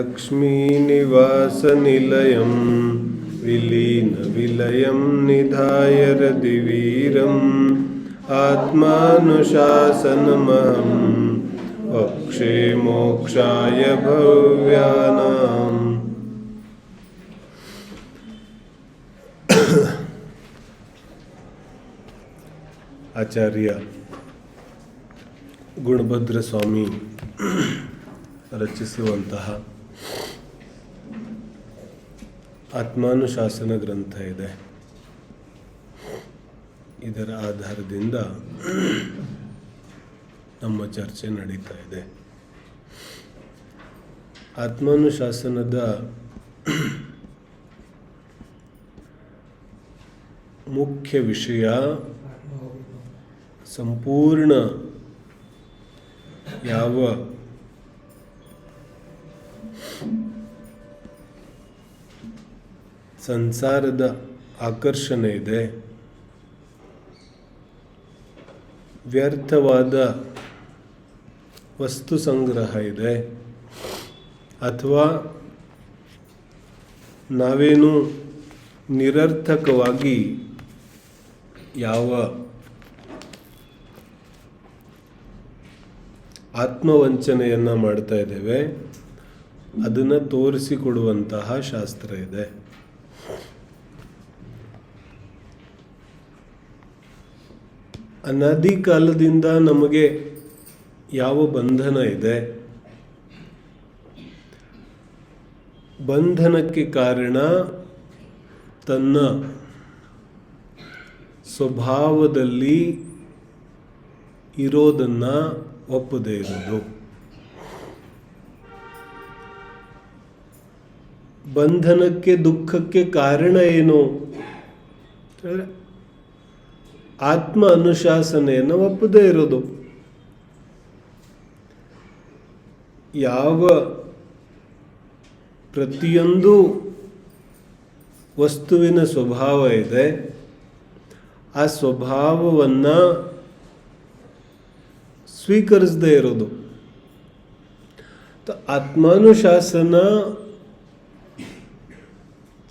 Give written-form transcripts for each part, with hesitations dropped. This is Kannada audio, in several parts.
लक्ष्मीनिवासनिलयं विलीनविलयं निधाय रतिवीरम् आत्मानुशासनमहं वक्षे मोक्षाय भव्यानाम्. ಆಚಾರ್ಯ ಗುಣಭದ್ರ ಸ್ವಾಮಿ ರಚಿಸುವಂತಹ ಆತ್ಮಾನುಶಾಸನ ಗ್ರಂಥ ಇದೆ. ಇದರ ಆಧಾರದಿಂದ ನಮ್ಮ ಚರ್ಚೆ ನಡೀತಾ ಇದೆ. ಆತ್ಮಾನುಶಾಸನದ ಮುಖ್ಯ ವಿಷಯ ಸಂಪೂರ್ಣ ಯಾವ ಸಂಸಾರದ ಆಕರ್ಷಣೆ ಇದೆ, ವ್ಯರ್ಥವಾದ ವಸ್ತು ಸಂಗ್ರಹ ಇದೆ, ಅಥವಾ ನಾವೇನು ನಿರರ್ಥಕವಾಗಿ ಯಾವ ಆತ್ಮವಂಚನೆಯನ್ನು ಮಾಡ್ತಾ ಇದ್ದೇವೆ ಅದನ್ನು ತೋರಿಸಿಕೊಡುವಂತಹ ಶಾಸ್ತ್ರ ಇದೆ. ಅನಾದಿ ಕಾಲದಿಂದ ನಮಗೆ ಯಾವ ಬಂಧನ ಇದೆ, ಬಂಧನಕ್ಕೆ ಕಾರಣ ತನ್ನ ಸ್ವಭಾವದಲ್ಲಿ ಇರೋದನ್ನು ಒಪ್ಪದೇ ಇರೋದು. ಬಂಧನಕ್ಕೆ ದುಃಖಕ್ಕೆ ಕಾರಣ ಏನು? ಆತ್ಮ ಅನುಶಾಸನೆಯನ್ನು ಒಪ್ಪದೇ ಇರೋದು. ಯಾವ ಪ್ರತಿಯೊಂದು ವಸ್ತುವಿನ ಸ್ವಭಾವ ಇದೆ, ಆ ಸ್ವಭಾವವನ್ನು ಸ್ವೀಕರಿಸದೇ ಇರೋದು. ಆತ್ಮಾನುಶಾಸನ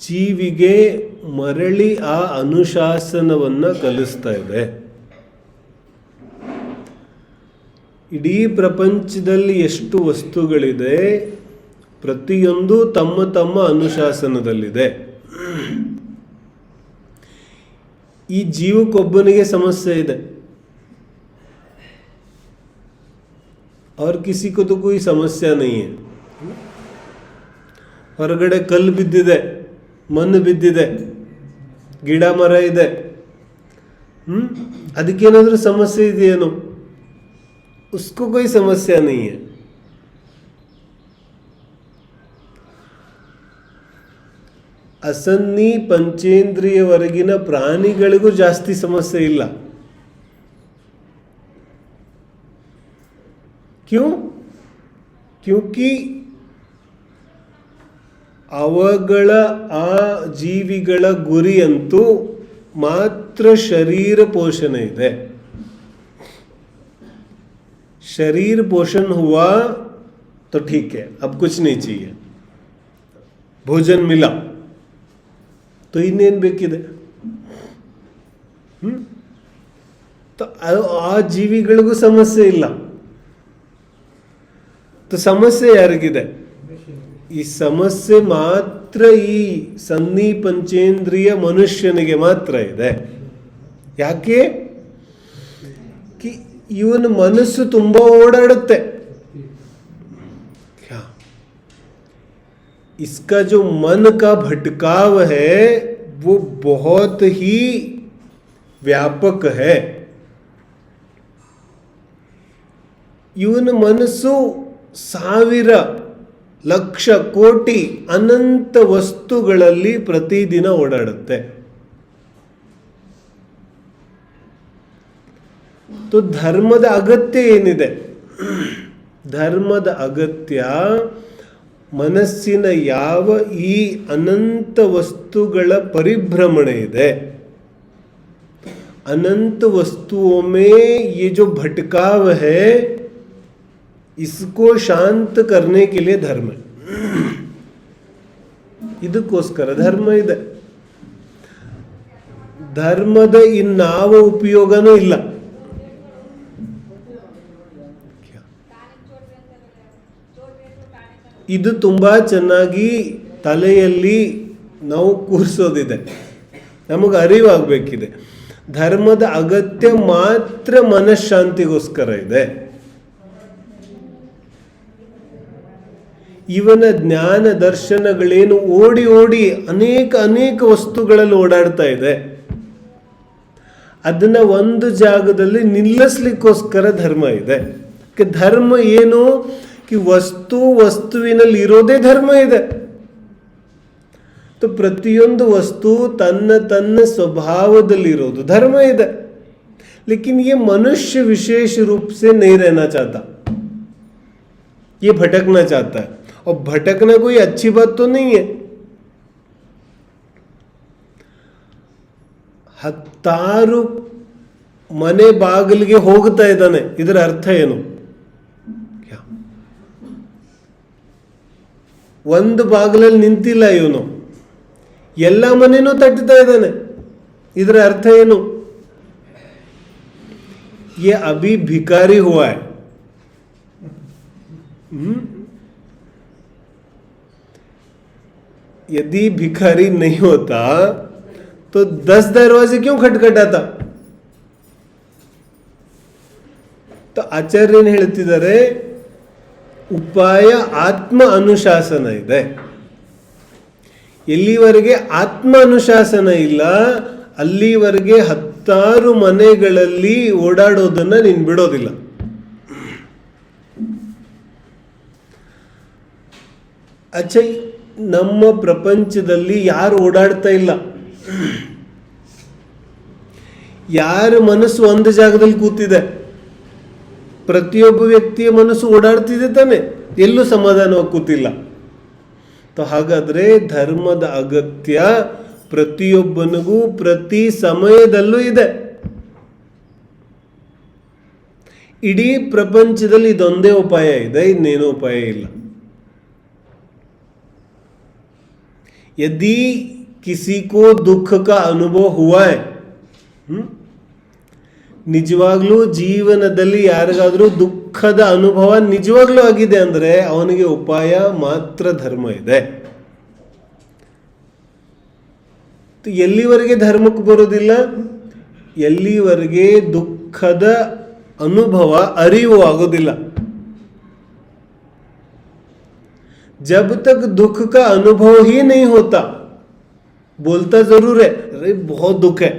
ಜೀವಿಗೆ ಮರಳಿ ಆ ಅನುಶಾಸನವನ್ನು ಕಲಿಸ್ತಾ ಇದೆ. ಇಡೀ ಪ್ರಪಂಚದಲ್ಲಿ ಎಷ್ಟು ವಸ್ತುಗಳಿದೆ, ಪ್ರತಿಯೊಂದು ತಮ್ಮ ತಮ್ಮ ಅನುಶಾಸನದಲ್ಲಿದೆ. ಈ ಜೀವಕ್ಕೊಬ್ಬನಿಗೆ ಸಮಸ್ಯೆ ಇದೆ, और किसी को तो कोई समस्या नहीं है. ಹೊರಗಡೆ ಕಲ್ಲು ಬಿದ್ದಿದೆ, ಮಣ್ಣು ಬಿದ್ದಿದೆ, ಗಿಡ ಮರ ಇದೆ, ಅದಕ್ಕೇನಾದರೂ ಸಮಸ್ಯೆ ಇದೆಯೇನೋ? उसको कोई समस्या नहीं है. ಅಸನ್ನಿ ಪಂಚೇಂದ್ರಿಯವರೆಗಿನ ಪ್ರಾಣಿಗಳಿಗೂ ಜಾಸ್ತಿ ಸಮಸ್ಯೆ ಇಲ್ಲ. क्यों? क्योंकि ಅವುಗಳ ಆ ಜೀವಿಗಳ ಗುರಿಯಂತೂ ಮಾತ್ರ ಶರೀರ ಪೋಷಣೆ ಇದೆ. शरीर पोषण हुआ तो ठीक है, अब कुछ नहीं चाहिए. भोजन मिला तो ಇನ್ನೇನು ಬೇಕಿದೆ? तो ಆ ಜೀವಿಗಳಿಗೂ ಸಮಸ್ಯೆ ಇಲ್ಲ. तो ಸಮಸ್ಯೆ ಯಾರಿಗಿದೆ? ಈ ಸಮಸ್ಯೆ ಮಾತ್ರ ಈ ಸನ್ನಿ ಪಂಚೇಂದ್ರಿಯ ಮನುಷ್ಯನಿಗೆ ಮಾತ್ರ ಇದೆ. ಯಾಕೆ? ಇವನ ಮನಸ್ಸು ತುಂಬ ಓಡಾಡುತ್ತೆ. इसका जो मन का भटकाव है वो बहुत ही व्यापक है. ಇವನ ಮನಸ್ಸು ಸಾವಿರ ಲಕ್ಷ ಕೋಟಿ ಅನಂತ ವಸ್ತುಗಳಲ್ಲಿ ಪ್ರತಿದಿನ ಓಡಾಡುತ್ತೆ. तो ಧರ್ಮದ ಅಗತ್ಯ ಏನಿದೆ? ಧರ್ಮದ ಅಗತ್ಯ ಮನಸ್ಸಿನ ಯಾವ ಈ ಅನಂತ ವಸ್ತುಗಳ ಪರಿಭ್ರಮಣೆ ಇದೆ, अनंत वस्तुओं में ये जो भटकाव है इसको शांत करने के लिए धर्म है. ಇದಕ್ಕೋಸ್ಕರ ಧರ್ಮ ಇದೆ. ಧರ್ಮದ ಇನ್ನಾವ ಉಪಯೋಗನೂ ಇಲ್ಲ. ಇದು ತುಂಬಾ ಚೆನ್ನಾಗಿ ತಲೆಯಲ್ಲಿ ನಾವು ಕೂರಿಸೋದಿದೆ, ನಮಗೆ ಅರಿವಾಗಬೇಕಿದೆ. ಧರ್ಮದ ಅಗತ್ಯ ಮಾತ್ರ ಮನಃಶಾಂತಿಗೋಸ್ಕರ ಇದೆ. ಇವನ ಜ್ಞಾನ ದರ್ಶನಗಳೇನು ಓಡಿ ಓಡಿ ಅನೇಕ ವಸ್ತುಗಳಲ್ಲಿ ಓಡಾಡ್ತಾ ಇದೆ, ಅದನ್ನ ಒಂದು ಜಾಗದಲ್ಲಿ ನಿಲ್ಲಿಸ್ಲಿಕ್ಕೋಸ್ಕರ ಧರ್ಮ ಇದೆ. ಧರ್ಮ ಏನು? ವಸ್ತುವಿನಲ್ಲಿ ಇರೋದೇ ಧರ್ಮ ಇದೆ. ಪ್ರತಿಯೊಂದು ವಸ್ತು ತನ್ನ स्वभावದಲ್ಲಿರೋದು धर्म ಇದೆ. लेकिन ये मनुष्य विशेष रूप से नहीं रहना चाहता, ये भटकना चाहता है. और भटकना कोई अच्छी बात तो नहीं है. ಹತ್ತಾರು ಮನೆ ಬಾಗಿಲಿಗೆ ಹೋಗ್ತಾ ಇದ್ದಾನೆ, ಇದರ ಅರ್ಥ ಏನು? ಒಂದು ಬಾಗಿಲಲ್ಲಿ ನಿಂತಿಲ್ಲ ಇವನು, ಎಲ್ಲ ಮನೆನೂ ತಟ್ಟುತ್ತಾ ಇದ್ದಾನೆ, ಇದರ ಅರ್ಥ ಏನು? ये अभी भिखारी हुआ है. यदि भिखारी नहीं होता तो 10 दरवाजे क्यों खटखटाता? तो ಆಚಾರ್ಯನ ಹೇಳ್ತಿದ್ದಾರೆ, ಉಪಾಯ ಆತ್ಮ ಅನುಶಾಸನ ಇದೆ. ಎಲ್ಲಿವರೆಗೆ ಆತ್ಮ ಅನುಶಾಸನ ಇಲ್ಲ ಅಲ್ಲಿವರೆಗೆ ಹತ್ತಾರು ಮನೆಗಳಲ್ಲಿ ಓಡಾಡೋದನ್ನ ನೀನು ಬಿಡೋದಿಲ್ಲ. ಅಚ್ಚ, ನಮ್ಮ ಪ್ರಪಂಚದಲ್ಲಿ ಯಾರು ಓಡಾಡ್ತಾ ಇಲ್ಲ, ಯಾರ ಮನಸ್ಸು ಒಂದು ಜಾಗದಲ್ಲಿ ಕೂತಿದೆ? ಪ್ರತಿಯೊಬ್ಬ ವ್ಯಕ್ತಿಯ ಮನಸ್ಸು ಓಡಾಡ್ತಿದೆ ತಾನೆ, ಎಲ್ಲೂ ಸಮಾಧಾನವಾಗಿ ಕೂತಿಲ್ಲ. ಹಾಗಾದ್ರೆ ಧರ್ಮದ ಅಗತ್ಯ ಪ್ರತಿಯೊಬ್ಬನಿಗೂ ಪ್ರತಿ ಸಮಯದಲ್ಲೂ ಇದೆ. ಇಡೀ ಪ್ರಪಂಚದಲ್ಲಿ ಇದೊಂದೇ ಉಪಾಯ ಇದೆ, ಇನ್ನೇನೂ ಉಪಾಯ ಇಲ್ಲ. यदि किसी को दुख का अनुभव हुआ है, ನಿಜವಾಗ್ಲೂ ಜೀವನದಲ್ಲಿ ಯಾರಿಗಾದ್ರೂ ದುಃಖದ ಅನುಭವ ನಿಜವಾಗ್ಲೂ ಆಗಿದೆ ಅಂದ್ರೆ ಅವನಿಗೆ ಉಪಾಯ ಮಾತ್ರ ಧರ್ಮ ಇದೆ. ಎಲ್ಲಿವರೆಗೆ ಧರ್ಮಕ್ಕೆ ಬರೋದಿಲ್ಲ? ಎಲ್ಲಿವರೆಗೆ ದುಃಖದ ಅನುಭವ ಅರಿವು ಆಗೋದಿಲ್ಲ. जब तक दुख का अनुभव ही नहीं होता, बोलता जरूर है अरे बहुत दुख है,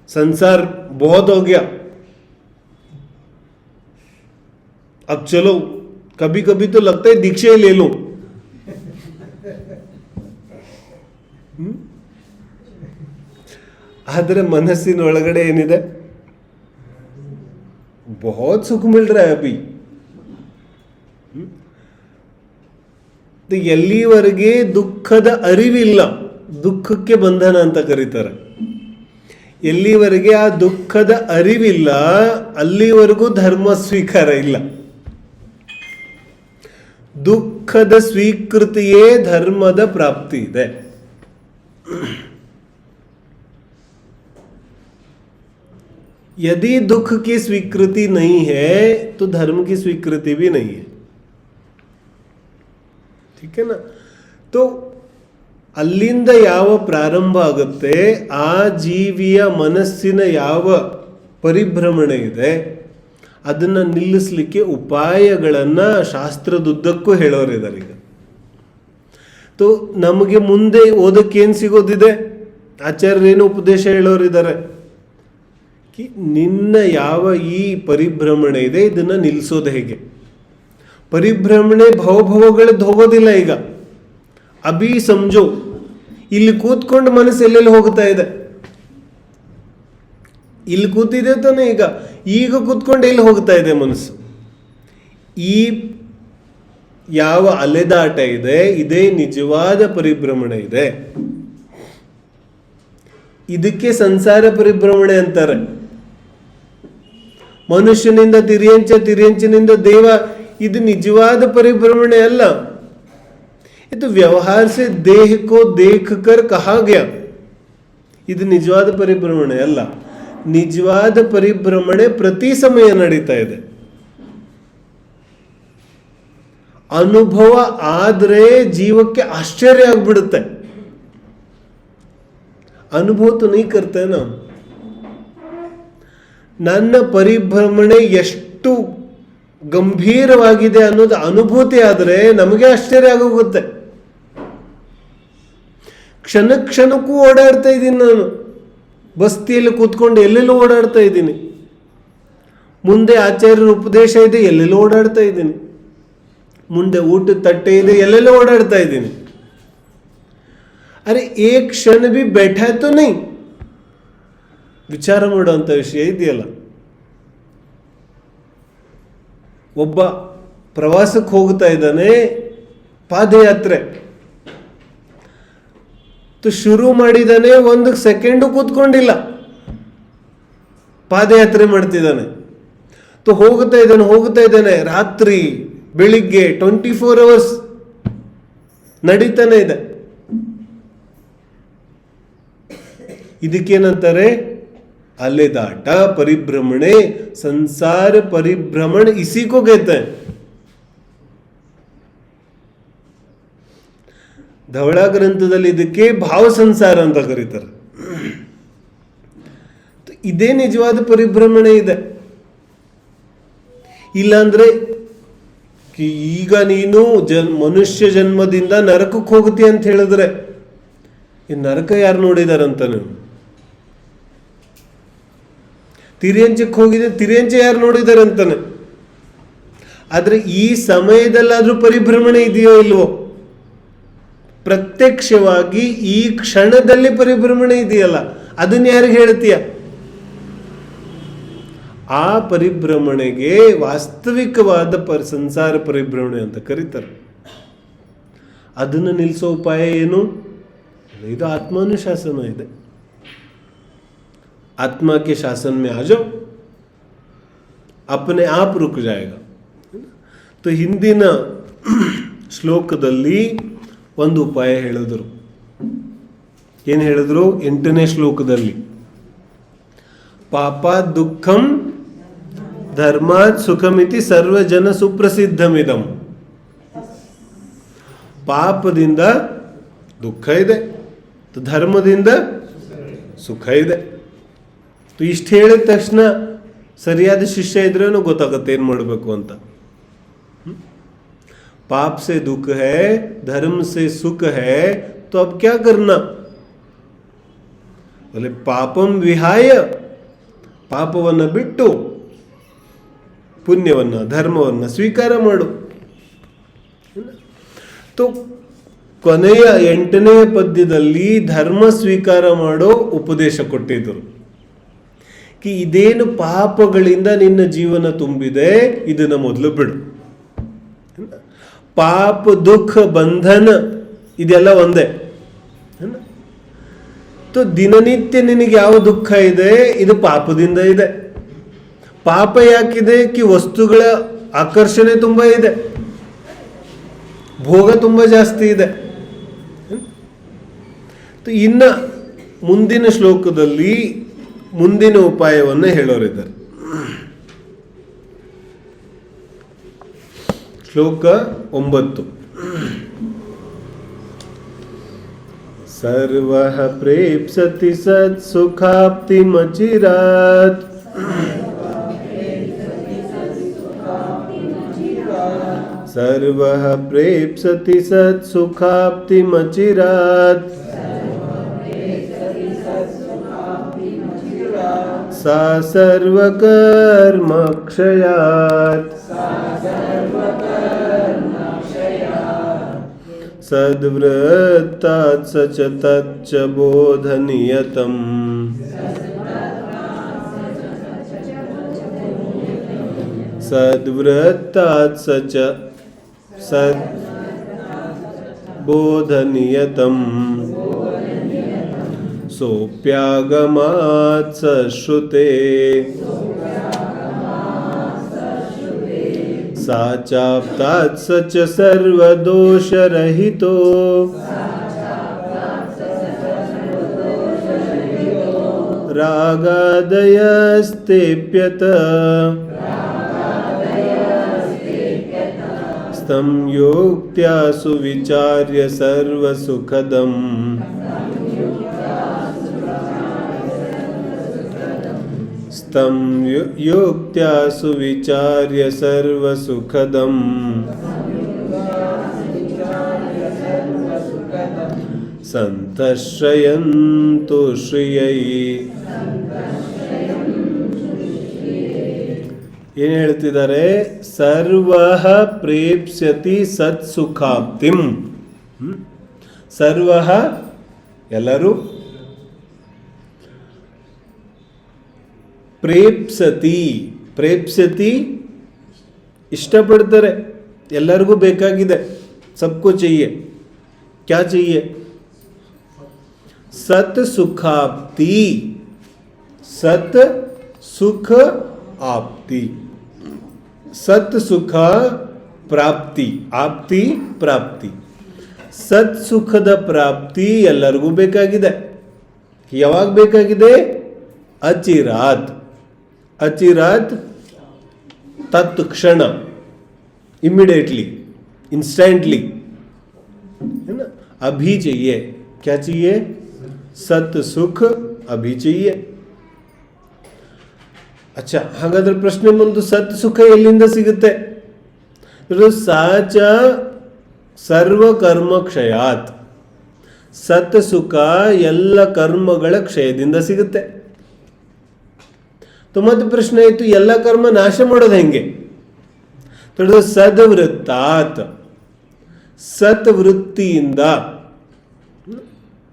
संसार बहुत हो गया, अब चलो, कभी कभी तो लगता है दीक्षा ही ले लो. ಆದರೆ ಮನಸ್ಸಿನ ಒಳಗಡೆ ಏನಿದೆ? बहुत सुख मिल रहा है अभी. ಎಲ್ಲಿವರೆಗೆ ದುಃಖದ ಅರಿವಿಲ್ಲ, ದುಃಖಕ್ಕೆ ಬಂಧನ ಅಂತ ಕರೀತಾರೆ. ಎಲ್ಲಿವರೆಗೆ ಆ ದುಃಖದ ಅರಿವಿಲ್ಲ ಅಲ್ಲಿವರೆಗೂ ಧರ್ಮ ಸ್ವೀಕಾರ ಇಲ್ಲ. ದುಃಖದ ಸ್ವೀಕೃತಿಯೇ ಧರ್ಮದ ಪ್ರಾಪ್ತಿ ಇದೆ. यदि दुख की स्वीकृति नहीं है तो धर्म की स्वीकृति भी नहीं है. ठीक है ना? तो ಅಲ್ಲಿಂದ ಯಾವ ಪ್ರಾರಂಭ ಆಗುತ್ತೆ, ಆ ಜೀವಿಯ ಮನಸ್ಸಿನ ಯಾವ ಪರಿಭ್ರಮಣೆ ಇದೆ ಅದನ್ನು ನಿಲ್ಲಿಸಲಿಕ್ಕೆ ಉಪಾಯಗಳನ್ನು ಶಾಸ್ತ್ರದುದ್ದಕ್ಕೂ ಹೇಳೋರಿದ್ದಾರೆ. ಈಗ ತೋ ನಮಗೆ ಮುಂದೆ ಓದಕ್ಕೇನು ಸಿಗೋದಿದೆ? ಆಚಾರ್ಯರೇನು ಉಪದೇಶ ಹೇಳೋರಿದ್ದಾರೆ? ನಿನ್ನ ಯಾವ ಈ ಪರಿಭ್ರಮಣೆ ಇದೆ ಇದನ್ನು ನಿಲ್ಲಿಸೋದು ಹೇಗೆ? ಪರಿಭ್ರಮಣೆ ಭವಭವಗಳದ್ದು ಹೋಗೋದಿಲ್ಲ. ಈಗ ಅಭಿ ಸಮಜೋ, ಇಲ್ಲಿ ಕೂತ್ಕೊಂಡು ಮನಸ್ಸು ಎಲ್ಲೆಲ್ಲಿ ಹೋಗ್ತಾ ಇದೆ? ಇಲ್ಲಿ ಕೂತಿದೆ ತಾನೆ, ಈಗ ಕೂತ್ಕೊಂಡು ಎಲ್ಲಿ ಹೋಗ್ತಾ ಇದೆ ಮನಸ್ಸು? ಈ ಯಾವ ಅಲೆದಾಟ ಇದೆ ಇದೇ ನಿಜವಾದ ಪರಿಭ್ರಮಣೆ ಇದೆ. ಇದಕ್ಕೆ ಸಂಸಾರ ಪರಿಭ್ರಮಣೆ ಅಂತಾರೆ. ಮನುಷ್ಯನಿಂದ ತಿರ್ಯಂಚ, ತಿರ್ಯಂಚಿನಿಂದ ದೇವ, ಇದು ನಿಜವಾದ ಪರಿಭ್ರಮಣೆ ಅಲ್ಲ. ये तो व्यवहार से देह को देखकर कहा गया. ಇದು ನಿಜವಾದ ಪರಿಭ್ರಮಣೆ ಅಲ್ಲ. ನಿಜವಾದ ಪರಿಭ್ರಮಣೆ ಪ್ರತಿ ಸಮಯ ನಡೀತಾ ಇದೆ. ಅನುಭವ ಆದರೆ ಜೀವಕ್ಕೆ ಆಶ್ಚರ್ಯ ಆಗ್ಬಿಡುತ್ತೆ. ಅನುಭವ तो नहीं करते ना. ನನ್ನ ಪರಿಭ್ರಮಣೆ ಎಷ್ಟು ಗಂಭೀರವಾಗಿದೆ ಅನ್ನೋದು ಅನುಭೂತಿ ಆದರೆ ನಮಗೆ ಆಶ್ಚರ್ಯ ಆಗೋಗುತ್ತೆ. ಕ್ಷಣ ಕ್ಷಣಕ್ಕೂ ಓಡಾಡ್ತಾ ಇದ್ದೀನಿ ನಾನು. ಬಸ್ತಿಯಲ್ಲಿ ಕೂತ್ಕೊಂಡು ಎಲ್ಲೆಲ್ಲೋ ಓಡಾಡ್ತಾ ಇದ್ದೀನಿ. ಮುಂದೆ ಆಚಾರ್ಯರ ಉಪದೇಶ ಇದೆ, ಎಲ್ಲೆಲ್ಲೋ ಓಡಾಡ್ತಾ ಇದ್ದೀನಿ. ಮುಂದೆ ಊಟದ ತಟ್ಟೆ ಇದೆ, ಎಲ್ಲೆಲ್ಲೋ ಓಡಾಡ್ತಾ ಇದ್ದೀನಿ. ಅರೆ ಏಕ್ ಕ್ಷಣ ಬಿ बैठा तो नहीं. ವಿಚಾರ ಮಾಡುವಂಥ ವಿಷಯ ಇದೆಯಲ್ಲ. ಒಬ್ಬ ಪ್ರವಾಸಕ್ಕೆ ಹೋಗ್ತಾ ಇದ್ದಾನೆ, ಪಾದಯಾತ್ರೆ ಶುರು ಮಾಡಿದಾನೆ, ಒಂದು ಸೆಕೆಂಡು ಕೂತ್ಕೊಂಡಿಲ್ಲ, ಪಾದಯಾತ್ರೆ ಮಾಡ್ತಿದ್ದಾನೆ. ಹೋಗ್ತಾ ಇದ್ದಾನೆ ರಾತ್ರಿ ಬೆಳಿಗ್ಗೆ 24 hours ನಡೀತಾನೆ ಇದೆ. ಇದಕ್ಕೇನಂತಾರೆ? ಅಲೆದಾಟ, ಪರಿಭ್ರಮಣೆ. ಸಂಸಾರ ಪರಿಭ್ರಮಣ ಇಸಿ ಕೋ कहते हैं. ಧವಳ ಗ್ರಂಥದಲ್ಲಿ ಇದಕ್ಕೆ ಭಾವ ಸಂಸಾರ ಅಂತ ಕರೀತಾರೆ. ಇದೇ ನಿಜವಾದ ಪರಿಭ್ರಮಣೆ ಇದೆ. ಇಲ್ಲಾಂದ್ರೆ ಈಗ ನೀನು ಮನುಷ್ಯ ಜನ್ಮದಿಂದ ನರಕಕ್ಕೆ ಹೋಗುತ್ತೀಯ ಅಂತ ಹೇಳಿದ್ರೆ, ಈ ನರಕ ಯಾರು ನೋಡಿದಾರಂತ? ನೀವು ತಿರಿಯಂಚಕ್ಕೆ ಹೋಗಿದೆ, ತಿರಿಯಂಚೆ ಯಾರು ನೋಡಿದಾರೆ ಅಂತಾನೆ. ಆದ್ರೆ ಈ ಸಮಯದಲ್ಲಾದ್ರೂ ಪರಿಭ್ರಮಣೆ ಇದೆಯೋ ಇಲ್ವೋ? ಪ್ರತ್ಯಕ್ಷವಾಗಿ ಈ ಕ್ಷಣದಲ್ಲಿ ಪರಿಭ್ರಮಣೆ ಇದೆಯಲ್ಲ, ಅದನ್ನ ಯಾರಿಗೆ ಹೇಳ್ತೀಯ? ಆ ಪರಿಭ್ರಮಣೆಗೆ ವಾಸ್ತವಿಕವಾದ ಸಂಸಾರ ಪರಿಭ್ರಮಣೆ ಅಂತ ಕರೀತಾರೆ. ಅದನ್ನು ನಿಲ್ಲಿಸೋ ಉಪಾಯ ಏನು? ಇದು ಆತ್ಮಾನುಶಾಸನ ಇದೆ. आत्मा के शासन में आ जाओ, अपने आप रुक जाएगा. तो ಹಿಂದಿನ ಶ್ಲೋಕದಲ್ಲಿ ಒಂದು ಉಪಾಯ ಹೇಳಿದ್ರು. ಏನು ಹೇಳಿದ್ರು? 8ನೇ ಶ್ಲೋಕದಲ್ಲಿ ಪಾಪ ದುಃಖಂ ಧರ್ಮಾತ್ ಸುಖಮಿತಿ ಸರ್ವಜನ ಸುಪ್ರಸಿದ್ಧಮಿದಂ. ಪಾಪದಿಂದ ದುಃಖ ಇದೆ, ಧರ್ಮದಿಂದ ಸುಖ ಇದೆ. ಇಷ್ಟು ಹೇಳಿದ ತಕ್ಷಣ ಸರಿಯಾದ ಶಿಷ್ಯ ಇದ್ರೇನು ಗೊತ್ತಾಗುತ್ತೆ ಏನು ಮಾಡಬೇಕು ಅಂತ. ಪಾಪ ಸೆ ದುಃಖ ಹೈ, ಧರ್ಮ ಸೆ ಸುಖ ಹೈ, तो अब क्या करना? बोले ಪಾಪಂ ವಿಹಾಯ, ಪಾಪವನ್ನು ಬಿಟ್ಟು ಪುಣ್ಯವನ್ನು ಧರ್ಮವನ್ನು ಸ್ವೀಕಾರ ಮಾಡು. तो ಕೊನೆಯ 8ನೇ ಪದ್ಯದಲ್ಲಿ ಧರ್ಮ ಸ್ವೀಕಾರ ಮಾಡೋ ಉಪದೇಶ ಕೊಟ್ಟಿದ್ದರು. ಇದೇನು ಪಾಪಗಳಿಂದ ನಿನ್ನ ಜೀವನ ತುಂಬಿದೆ, ಇದನ್ನ ಮೊದಲು ಬಿಡು. ಪಾಪ ದುಃಖ ಬಂಧನ ಇದೆಲ್ಲ ಒಂದೇ. ದಿನನಿತ್ಯ ನಿನಗೆ ಯಾವ ದುಃಖ ಇದೆ, ಇದು ಪಾಪದಿಂದ ಇದೆ. ಪಾಪ ಯಾಕಿದೆ? ವಸ್ತುಗಳ ಆಕರ್ಷಣೆ ತುಂಬಾ ಇದೆ, ಭೋಗ ತುಂಬಾ ಜಾಸ್ತಿ ಇದೆ. ಇನ್ನ ಮುಂದಿನ ಶ್ಲೋಕದಲ್ಲಿ ಮುಂದಿನ ಉಪಾಯವನ್ನು ಹೇಳೋರಿದ್ದಾರೆ. ಶ್ಲೋಕ 9. ಸರ್ವಃ ಪ್ರೇಪ್ಸತಿ ಸತ್ ಸುಖಾಪ್ತಿಮಚಿರಾತ್, ಸರ್ವಃ ಪ್ರೇಪ್ಸತಿ ಸತ್ ಸುಖಾಪ್ತಿಮಚಿರಾತ್, सा सर्वकर्मक्षयात्, सद्वृत्तात् स च तच्च बोधनीयतम्, सद्वृत्तात् स च सद्बोधनीयतम्, सोप्यागमात् सश्रुते ಸಾಚಾಪ್ತಾತ್ ಸಚ ಸರ್ವದೋಷರಹಿತೋ ರಾಗಾದಯಸ್ತೇಪ್ಯತ ಸ್ತಂ ಯೋಕ್ತ್ಯಾ ಸುವಿಚಾರ್ಯ ಸರ್ವಸುಖದಂ ಸ್ತಂ ಯೋಕ್ತ್ಯಾ ಸುವಿಚಾರ್ಯ ಸರ್ವಸುಖದಂ ಸಂತಶ್ರಯಂತು ಶ್ರಿಯೈ. ಏನು ಹೇಳ್ತಿದ್ದಾರೆ? ಸರ್ವಃ ಪ್ರೇಪ್ಸ್ಯತಿ ಸತ್ಸುಖಾಪ್ತಿಂ. ಸರ್ವಃ ಎಲ್ಲರೂ, ಪ್ರೇಪ್ಸತಿ ಪ್ರೇಪ್ಸ್ಯತಿ ಇಷ್ಟಪಡ್ತಾರೆ, ಎಲ್ಲರಿಗೂ ಬೇಕಾಗಿದೆ, ಸಬ್ಕೋ चाहिए. क्या चाहिए? सत सुखाप्ति, सत सुख आप्ति, सत सुख ಪ್ರಾಪ್ತಿ, ಆಪ್ತಿ ಪ್ರಾಪ್ತಿ. ಸತ್ ಸುಖದ ಪ್ರಾಪ್ತಿ ಎಲ್ಲರಿಗೂ ಬೇಕಾಗಿದೆ. ಯಾವಾಗ ಬೇಕಾಗಿದೆ? ಅಚಿರಾತ್. ಅಚಿರಾತ್ ತತ್ಕ್ಷಣ, इमीडिएटली, इंस्टेंटली, है ना. अभी चाहिए. क्या चाहिए? सत सुख अभी चाहिए. अच्छा, ಹಾಗಾದ್ರೆ ಪ್ರಶ್ನೆ ಬಂತು, ಸತ್ ಸುಖ ಎಲ್ಲಿಂದ ಸಿಗುತ್ತೆ? ಸಾಚ ಸರ್ವ ಕರ್ಮ ಕ್ಷಯಾತ್. ಸತ್ ಸುಖ ಎಲ್ಲ ಕರ್ಮಗಳ ಕ್ಷಯದಿಂದ ಸಿಗುತ್ತೆ. ಮತ್ತೆ ಪ್ರಶ್ನೆ ಆಯಿತು, ಎಲ್ಲ ಕರ್ಮ ನಾಶ ಮಾಡೋದು ಹೆಂಗೆ? ಸದ್ವೃತ್ತಾತ್, ಸತ್ ವೃತ್ತಿಯಿಂದ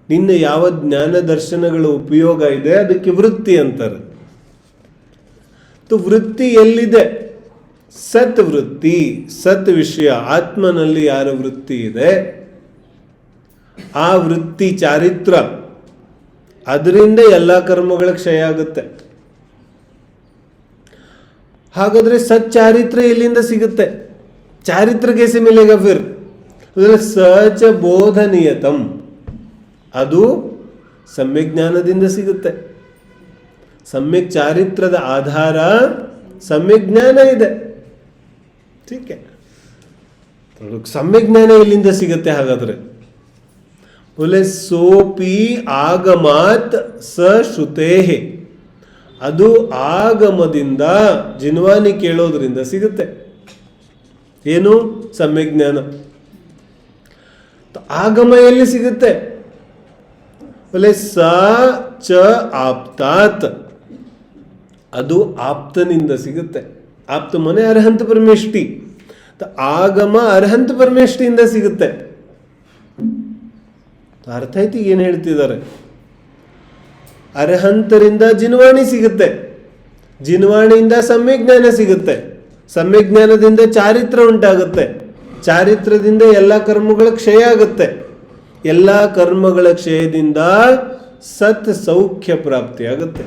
ನಿನ್ನ ಯಾವ ಜ್ಞಾನ ದರ್ಶನಗಳ ಉಪಯೋಗ ಇದೆ ಅದಕ್ಕೆ ವೃತ್ತಿ ಅಂತಾರೆ. ವೃತ್ತಿ ಎಲ್ಲಿದೆ? ಸತ್ ವೃತ್ತಿ, ಸತ್ ವಿಷಯ, ಆತ್ಮನಲ್ಲಿ ಯಾರ ವೃತ್ತಿ ಇದೆ ಆ ವೃತ್ತಿ ಚಾರಿತ್ರ, ಅದರಿಂದ ಎಲ್ಲ ಕರ್ಮಗಳ ಕ್ಷಯ ಆಗುತ್ತೆ. ಹಾಗಾದ್ರೆ ಸಚ್ಚಾರಿತ್ರ ಎಲ್ಲಿಂದ ಸಿಗುತ್ತೆ? ಚಾರಿತ್ರ कैसे मिलेगा फिर? ಸಚ ಬೋಧನೀಯತಂ, ಅದು ಸಮ್ಯಕ್ ಜ್ಞಾನದಿಂದ ಸಿಗುತ್ತೆ. ಸಮ್ಯಕ್ ಚಾರಿತ್ರದ ಆಧಾರ ಸಮ್ಯಕ್ ಜ್ಞಾನ ಇದೆ. ठीक है. ಸಮ್ಯಕ್ ಜ್ಞಾನ ಎಲ್ಲಿಂದ ಸಿಗುತ್ತೆ ಹಾಗಾದ್ರೆ? बोले ಸೋಪಿ ಆಗಮಾತ್ ಸ ಶ್ರುತೇಹಿ, ಅದು ಆಗಮದಿಂದ, ಜಿನ್ವಾನಿ ಕೇಳೋದ್ರಿಂದ ಸಿಗುತ್ತೆ. ಏನು? ಸಮ್ಯಕ್ ಜ್ಞಾನ. ಆಗಮ ಎಲ್ಲಿ ಸಿಗುತ್ತೆ? बोले ಸ ಚ ಆಪ್ತಾತ್, ಅದು ಆಪ್ತನಿಂದ ಸಿಗುತ್ತೆ. ಆಪ್ತ ಮನೆ ಅರ್ಹಂತ ಪರಮೇಷ್ಠಿ, ಆಗಮ ಅರ್ಹಂತ ಪರಮೇಷ್ಠಿಯಿಂದ ಸಿಗುತ್ತೆ. ಅರ್ಥ ಆಯ್ತು ಏನು ಹೇಳ್ತಿದ್ದಾರೆ? ಅರ್ಹಂತರಿಂದ ಜಿನ್ವಾಣಿ ಸಿಗುತ್ತೆ, ಜಿನ್ವಾಣಿಯಿಂದ ಸಮ್ಯಜ್ಞಾನ ಸಿಗುತ್ತೆ, ಸಮ್ಯಜ್ಞಾನದಿಂದ ಚಾರಿತ್ರ ಉಂಟಾಗುತ್ತೆ, ಚಾರಿತ್ರದಿಂದ ಎಲ್ಲ ಕರ್ಮಗಳ ಕ್ಷಯ ಆಗುತ್ತೆ, ಎಲ್ಲ ಕರ್ಮಗಳ ಕ್ಷಯದಿಂದ ಸತ್ ಸೌಖ್ಯ ಪ್ರಾಪ್ತಿ ಆಗುತ್ತೆ.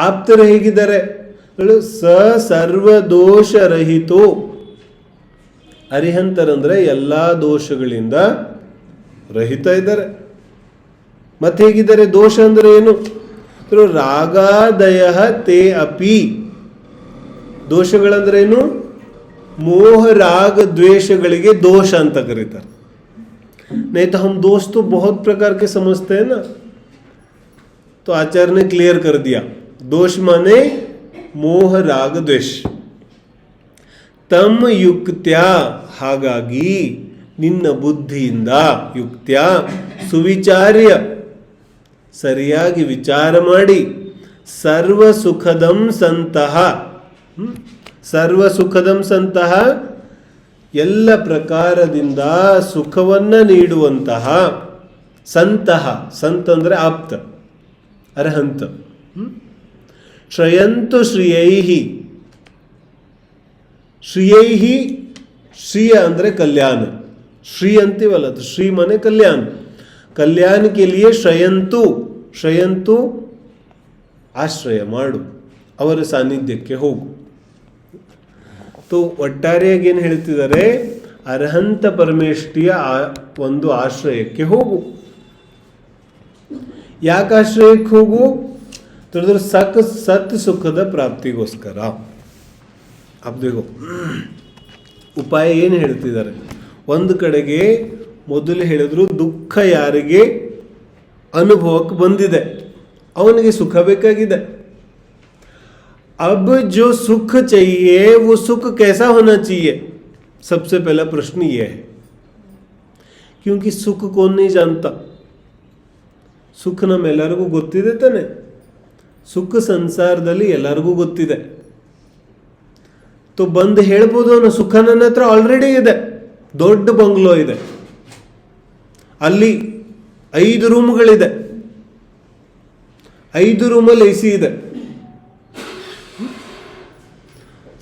ಆಪ್ತರು ಹೇಗಿದ್ದಾರೆ? ಸ ಸರ್ವದೋಷರಹಿತೋ, ಅರಿಹಂತರಂದ್ರೆ ಎಲ್ಲ ದೋಷಗಳಿಂದ ರಹಿತ ಇದ್ದಾರೆ. ಮತ್ತೆ ಹೇಗಿದ್ದಾರೆ? ದೋಷ ಅಂದ್ರೆ ಏನು? ರಾಗಾದಯ ತೇ ಅಪಿ, ದೋಷಗಳಂದ್ರೆ ಏನು? मोह राग द्वेषಗಳಿಗೆ दोष ಅಂತ ಕರೀತಾರೆ. नहीं तो हम दोष तो बहुत प्रकार के समझते हैं ना, तो आचार्य ने क्लियर कर दिया, दोष माने मोह राग द्वेष. ತಮ್ಮ ಯುಕ್ತ್ಯ, ಹಾಗಾಗಿ ನಿನ್ನ ಬುದ್ಧಿಯಿಂದ, ಯುಕ್ತ್ಯ ಸುವಿಚಾರ್ಯ, ಸರಿಯಾಗಿ ವಿಚಾರ ಮಾಡಿ, ಸರ್ವ ಸುಖದಂ ಸಂತಹ, ಸರ್ವ ಸುಖದಂ ಸಂತಹ, ಎಲ್ಲ ಪ್ರಕಾರದಿಂದ ಸುಖವನ್ನ ನೀಡುವಂತಹ, ಸಂತಹ, ಸಂತ ಅಂದ್ರೆ ಆಪ್ತ, ಅರ್ಹಂತ. ಶ್ರಯಂತು ಶ್ರಿಯೈಹಿ, ಶ್ರಿಯೈಹಿ, ಶ್ರಿಯ ಅಂದ್ರೆ ಕಲ್ಯಾಣ, ಶ್ರೀ ಅಂತೀವಲ್ಲ, ಶ್ರೀ ಮನೆ ಕಲ್ಯಾಣ, ಕಲ್ಯಾಣ ಕೆ ಲಿಯೆ ಶ್ರಯಂತು, ಶ್ರಯಂತು ಆಶ್ರಯ ಮಾಡು, ಅವರ ಸಾನ್ನಿಧ್ಯಕ್ಕೆ ಹೋಗು. ಒಟ್ಟಾರೆಯಾಗಿ ಏನು ಹೇಳ್ತಿದ್ದಾರೆ, ಅರ್ಹಂತ ಪರಮೇಷ್ಠಿಯ ಒಂದು ಆಶ್ರಯಕ್ಕೆ ಹೋಗು. ಯಾಕೆ ಆಶ್ರಯಕ್ಕೆ ಹೋಗು? ಸತ್ ಸುಖದ ಪ್ರಾಪ್ತಿಗೋಸ್ಕರ. ಅಬ್ದೇಗೋ ಉಪಾಯ ಏನು ಹೇಳ್ತಿದ್ದಾರೆ? ಒಂದು ಕಡೆಗೆ ಮೊದಲು ಹೇಳಿದ್ರು, ದುಃಖ ಯಾರಿಗೆ ಅನುಭವಕ್ಕೆ ಬಂದಿದೆ ಅವನಿಗೆ ಸುಖ ಬೇಕಾಗಿದೆ. अब जो सुख चाहिए वो सुख कैसा होना चाहिए? सबसे पहला प्रश्न ये है, क्योंकि सुख कौन नहीं जानता? ಸುಖ ನಮ್ಮೆಲ್ಲರಿಗೂ ಗೊತ್ತಿದೆ ತಾನೆ. ಸುಖ ಸಂಸಾರದಲ್ಲಿ ಎಲ್ಲರಿಗೂ ಗೊತ್ತಿದೆ. ಬಂದು ಹೇಳ್ಬೋದು, ಅವನು ಸುಖ ನನ್ನ ಹತ್ರ ಆಲ್ರೆಡಿ ಇದೆ. ದೊಡ್ಡ ಬಂಗ್ಲೋ ಇದೆ, ಅಲ್ಲಿ 5 ರೂಮ್ಗಳಿದೆ, 5 ರೂಮಲ್ಲಿ AC ಇದೆ.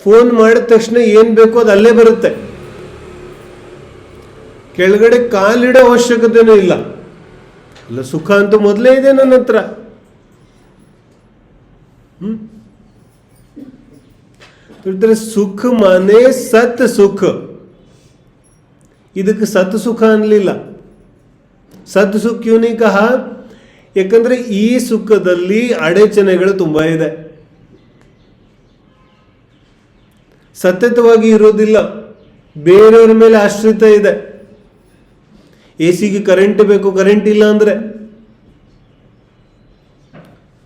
ಫೋನ್ ಮಾಡಿದ ತಕ್ಷಣ ಏನು ಬೇಕೋ ಅದು ಅಲ್ಲೇ ಬರುತ್ತೆ. ಕೆಳಗಡೆ ಕಾಲಿಡೋ ಅವಶ್ಯಕತೆನೂ ಇಲ್ಲ. ಅಲ್ಲ, ಸುಖ ಅಂತೂ ಮೊದಲೇ ಇದೆ ನನ್ನ ಹತ್ರ. ಸುಖ ಮಾನೆ ಸತ್ ಸುಖ. ಇದಕ್ಕೆ ಸತ್ ಸುಖ ಅನ್ಲಿಲ್ಲ. ಸತ್ ಸುಖ ಕ್ಯೂನಿ ಕಹ? ಯಾಕಂದ್ರೆ ಈ ಸುಖದಲ್ಲಿ ಅಡಚಣೆಗಳು ತುಂಬಾ ಇದೆ, ಸತತವಾಗಿ ಇರೋದಿಲ್ಲ, ಬೇರೆಯವ್ರ ಮೇಲೆ ಆಶ್ರಿತ ಇದೆ. AC ಗೆ ಕರೆಂಟ್ ಬೇಕು, ಕರೆಂಟ್ ಇಲ್ಲ ಅಂದ್ರೆ,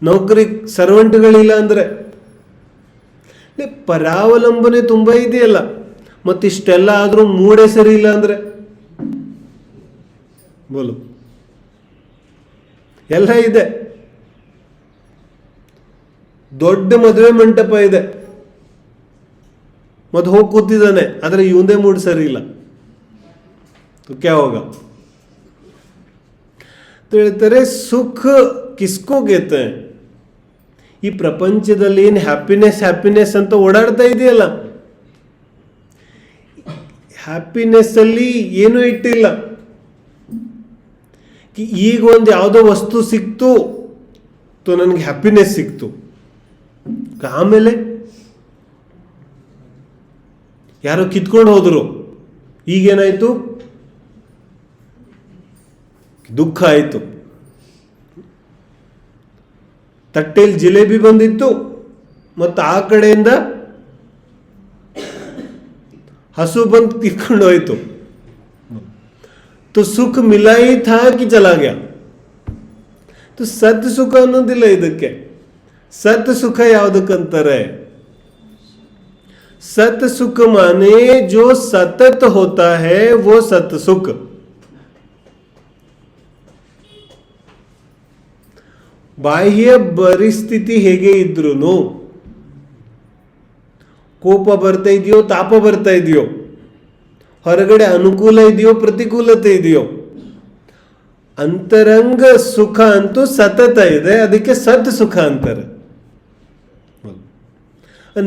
ನೌಕರಿ ಸರ್ವೆಂಟ್ಗಳಿಲ್ಲ ಅಂದ್ರೆ, ಪರಾವಲಂಬನೆ ತುಂಬಾ ಇದೆಯಲ್ಲ. ಮತ್ತಿಷ್ಟೆಲ್ಲ ಆದ್ರೂ ಮೂಡೆ ಸರಿ ಇಲ್ಲ ಅಂದ್ರೆ ಬೋಲು, ಎಲ್ಲ ಇದೆ. ದೊಡ್ಡ ಮದುವೆ ಮಂಟಪ ಇದೆ, ಮತ್ತೆ ಹೋಗಿ ಕೂತಿದ್ದಾನೆ, ಆದ್ರೆ ಇವಂದೇ ಮೂಡ್ ಸರಿ ಇಲ್ಲ. ಕ್ಯಾ ಹೋಗ? ಹೇಳ್ತಾರೆ, ಸುಖ ಕಿಸ್ಕೋ ಗೆತೆ? ಈ ಪ್ರಪಂಚದಲ್ಲಿ ಏನು ಹ್ಯಾಪಿನೆಸ್ ಅಂತ ಓಡಾಡ್ತಾ ಇದೆಯಲ್ಲ, ಹ್ಯಾಪಿನೆಸ್ ಅಲ್ಲಿ ಏನೂ ಇಟ್ಟಿಲ್ಲ. ಈಗ ಒಂದು ಯಾವುದೋ ವಸ್ತು ಸಿಕ್ತು, ನನಗೆ ಹ್ಯಾಪಿನೆಸ್ ಸಿಕ್ತು, ಆಮೇಲೆ ಯಾರೋ ಕಿತ್ಕೊಂಡು ಹೋದ್ರು, ಈಗೇನಾಯ್ತು? ದುಃಖ ಆಯಿತು. ತಟ್ಟೆಯಲ್ಲಿ ಜಿಲೇಬಿ ಬಂದಿತ್ತು, ಮತ್ತು ಆ ಕಡೆಯಿಂದ ಹಸು ಬಂದು ಕಿತ್ಕೊಂಡು ಹೋಯ್ತು. ಸುಖ ಮಿಲಾಯಿ ಥಾ ಕಿ ಚಲಾ ಗಯಾ? ಸತ್ ಸುಖ ಅನ್ನೋದಿಲ್ಲ ಇದಕ್ಕೆ. ಸತ್ ಸುಖ ಯಾವುದಕ್ಕಂತಾರೆ? ಸತ್ ಸುಖ ಮಾನೆ ಜೋ ಸತತ ಹೋತಾ ಹೈ ವೋ ಸತ್ ಸುಖ. ಬಾಹ್ಯ ಪರಿಸ್ಥಿತಿ ಹೇಗೆ ಇದ್ರೂ, ಕೋಪ ಬರ್ತಾ ಇದೆಯೋ, ತಾಪ ಬರ್ತಾ ಇದೆಯೋ, ಹೊರಗಡೆ ಅನುಕೂಲ ಇದೆಯೋ, ಪ್ರತಿಕೂಲತೆ ಇದೆಯೋ, ಅಂತರಂಗ ಸುಖ ಅಂತೂ ಸತತ ಇದೆ. ಅದಕ್ಕೆ ಸತ್ ಸುಖ ಅಂತಾರೆ.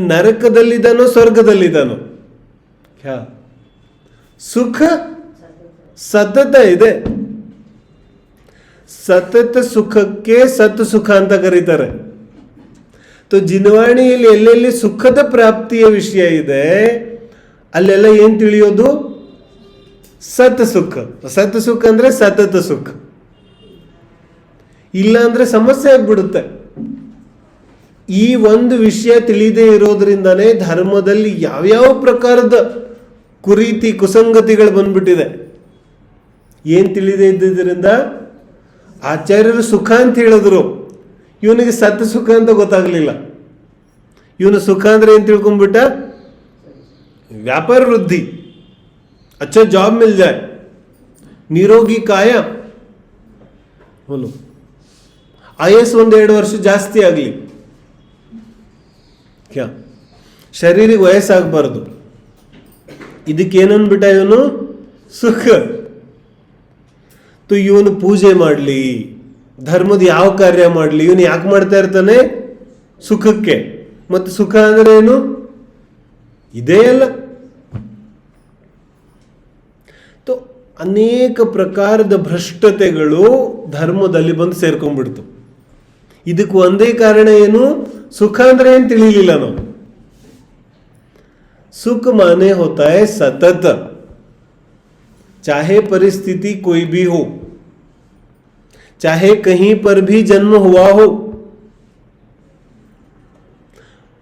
ನರಕದಲ್ಲಿದ್ದಾನೋ ಸ್ವರ್ಗದಲ್ಲಿದ್ದಾನೋ, ಸುಖ ಸತತ ಇದೆ. ಸತತ ಸುಖಕ್ಕೆ ಸತ್ ಸುಖ ಅಂತ ಕರೀತಾರೆ. ಜಿನವಾಣಿಯಲ್ಲಿ ಎಲ್ಲೆಲ್ಲಿ ಸುಖದ ಪ್ರಾಪ್ತಿಯ ವಿಷಯ ಇದೆ ಅಲ್ಲೆಲ್ಲ ಏನ್ ತಿಳಿಯೋದು? ಸತ್ ಸುಖ. ಸತ್ ಸುಖ ಅಂದ್ರೆ ಸತತ ಸುಖ. ಇಲ್ಲ ಅಂದ್ರೆ ಸಮಸ್ಯೆ ಆಗ್ಬಿಡುತ್ತೆ. ಈ ಒಂದು ವಿಷಯ ತಿಳಿದೇ ಇರೋದ್ರಿಂದಾನೇ ಧರ್ಮದಲ್ಲಿ ಯಾವ್ಯಾವ ಪ್ರಕಾರದ ಕುರೀತಿ ಕುಸಂಗತಿಗಳು ಬಂದ್ಬಿಟ್ಟಿದೆ. ಏನ್ ತಿಳಿದೇ ಇದ್ದಿದ್ದರಿಂದ ಆಚಾರ್ಯರು ಸುಖ ಅಂತ ಹೇಳಿದ್ರು, ಇವನಿಗೆ ಸತ್ ಸುಖ ಅಂತ ಗೊತ್ತಾಗ್ಲಿಲ್ಲ. ಇವನು ಸುಖ ಅಂದ್ರೆ ಏನ್ ತಿಳ್ಕೊಂಡ್ಬಿಟ್ಟ? ವ್ಯಾಪಾರ ವೃದ್ಧಿ, अच्छा जॉब मिल जाए, निरोगी काया बोलो, आयस 1-2 ವರ್ಷ ಜಾಸ್ತಿ ಆಗಲಿ, ಕ್ಯಾ ಶರೀರಿಗೆ ವಯಸ್ಸಾಗಬಾರ್ದು. ಇದಕ್ಕೇನನ್ಬಿಟ್ಟ ಇವನು? ಸುಖ. ಇವನು ಪೂಜೆ ಮಾಡಲಿ, ಧರ್ಮದ ಯಾವ ಕಾರ್ಯ ಮಾಡಲಿ, ಇವನು ಯಾಕೆ ಮಾಡ್ತಾ ಇರ್ತಾನೆ? ಸುಖಕ್ಕೆ. ಮತ್ತು ಸುಖ ಅಂದ್ರೆ ಏನು? ಇದೇ ಅಲ್ಲ. ಅನೇಕ ಪ್ರಕಾರದ ಭ್ರಷ್ಟತೆಗಳು ಧರ್ಮದಲ್ಲಿ ಬಂದು ಸೇರ್ಕೊಂಡ್ಬಿಡ್ತು. ಇದಕ್ಕೆ ಒಂದೇ ಕಾರಣ ಏನು? ಸುಖ ಅಂದ್ರೆ ಏನು ತಿಳಿಲಿಲ್ಲ ನಾವು. सुख माने होता है सतत, चाहे परिस्थिति कोई भी हो, चाहे कहीं पर भी जन्म हुआ हो,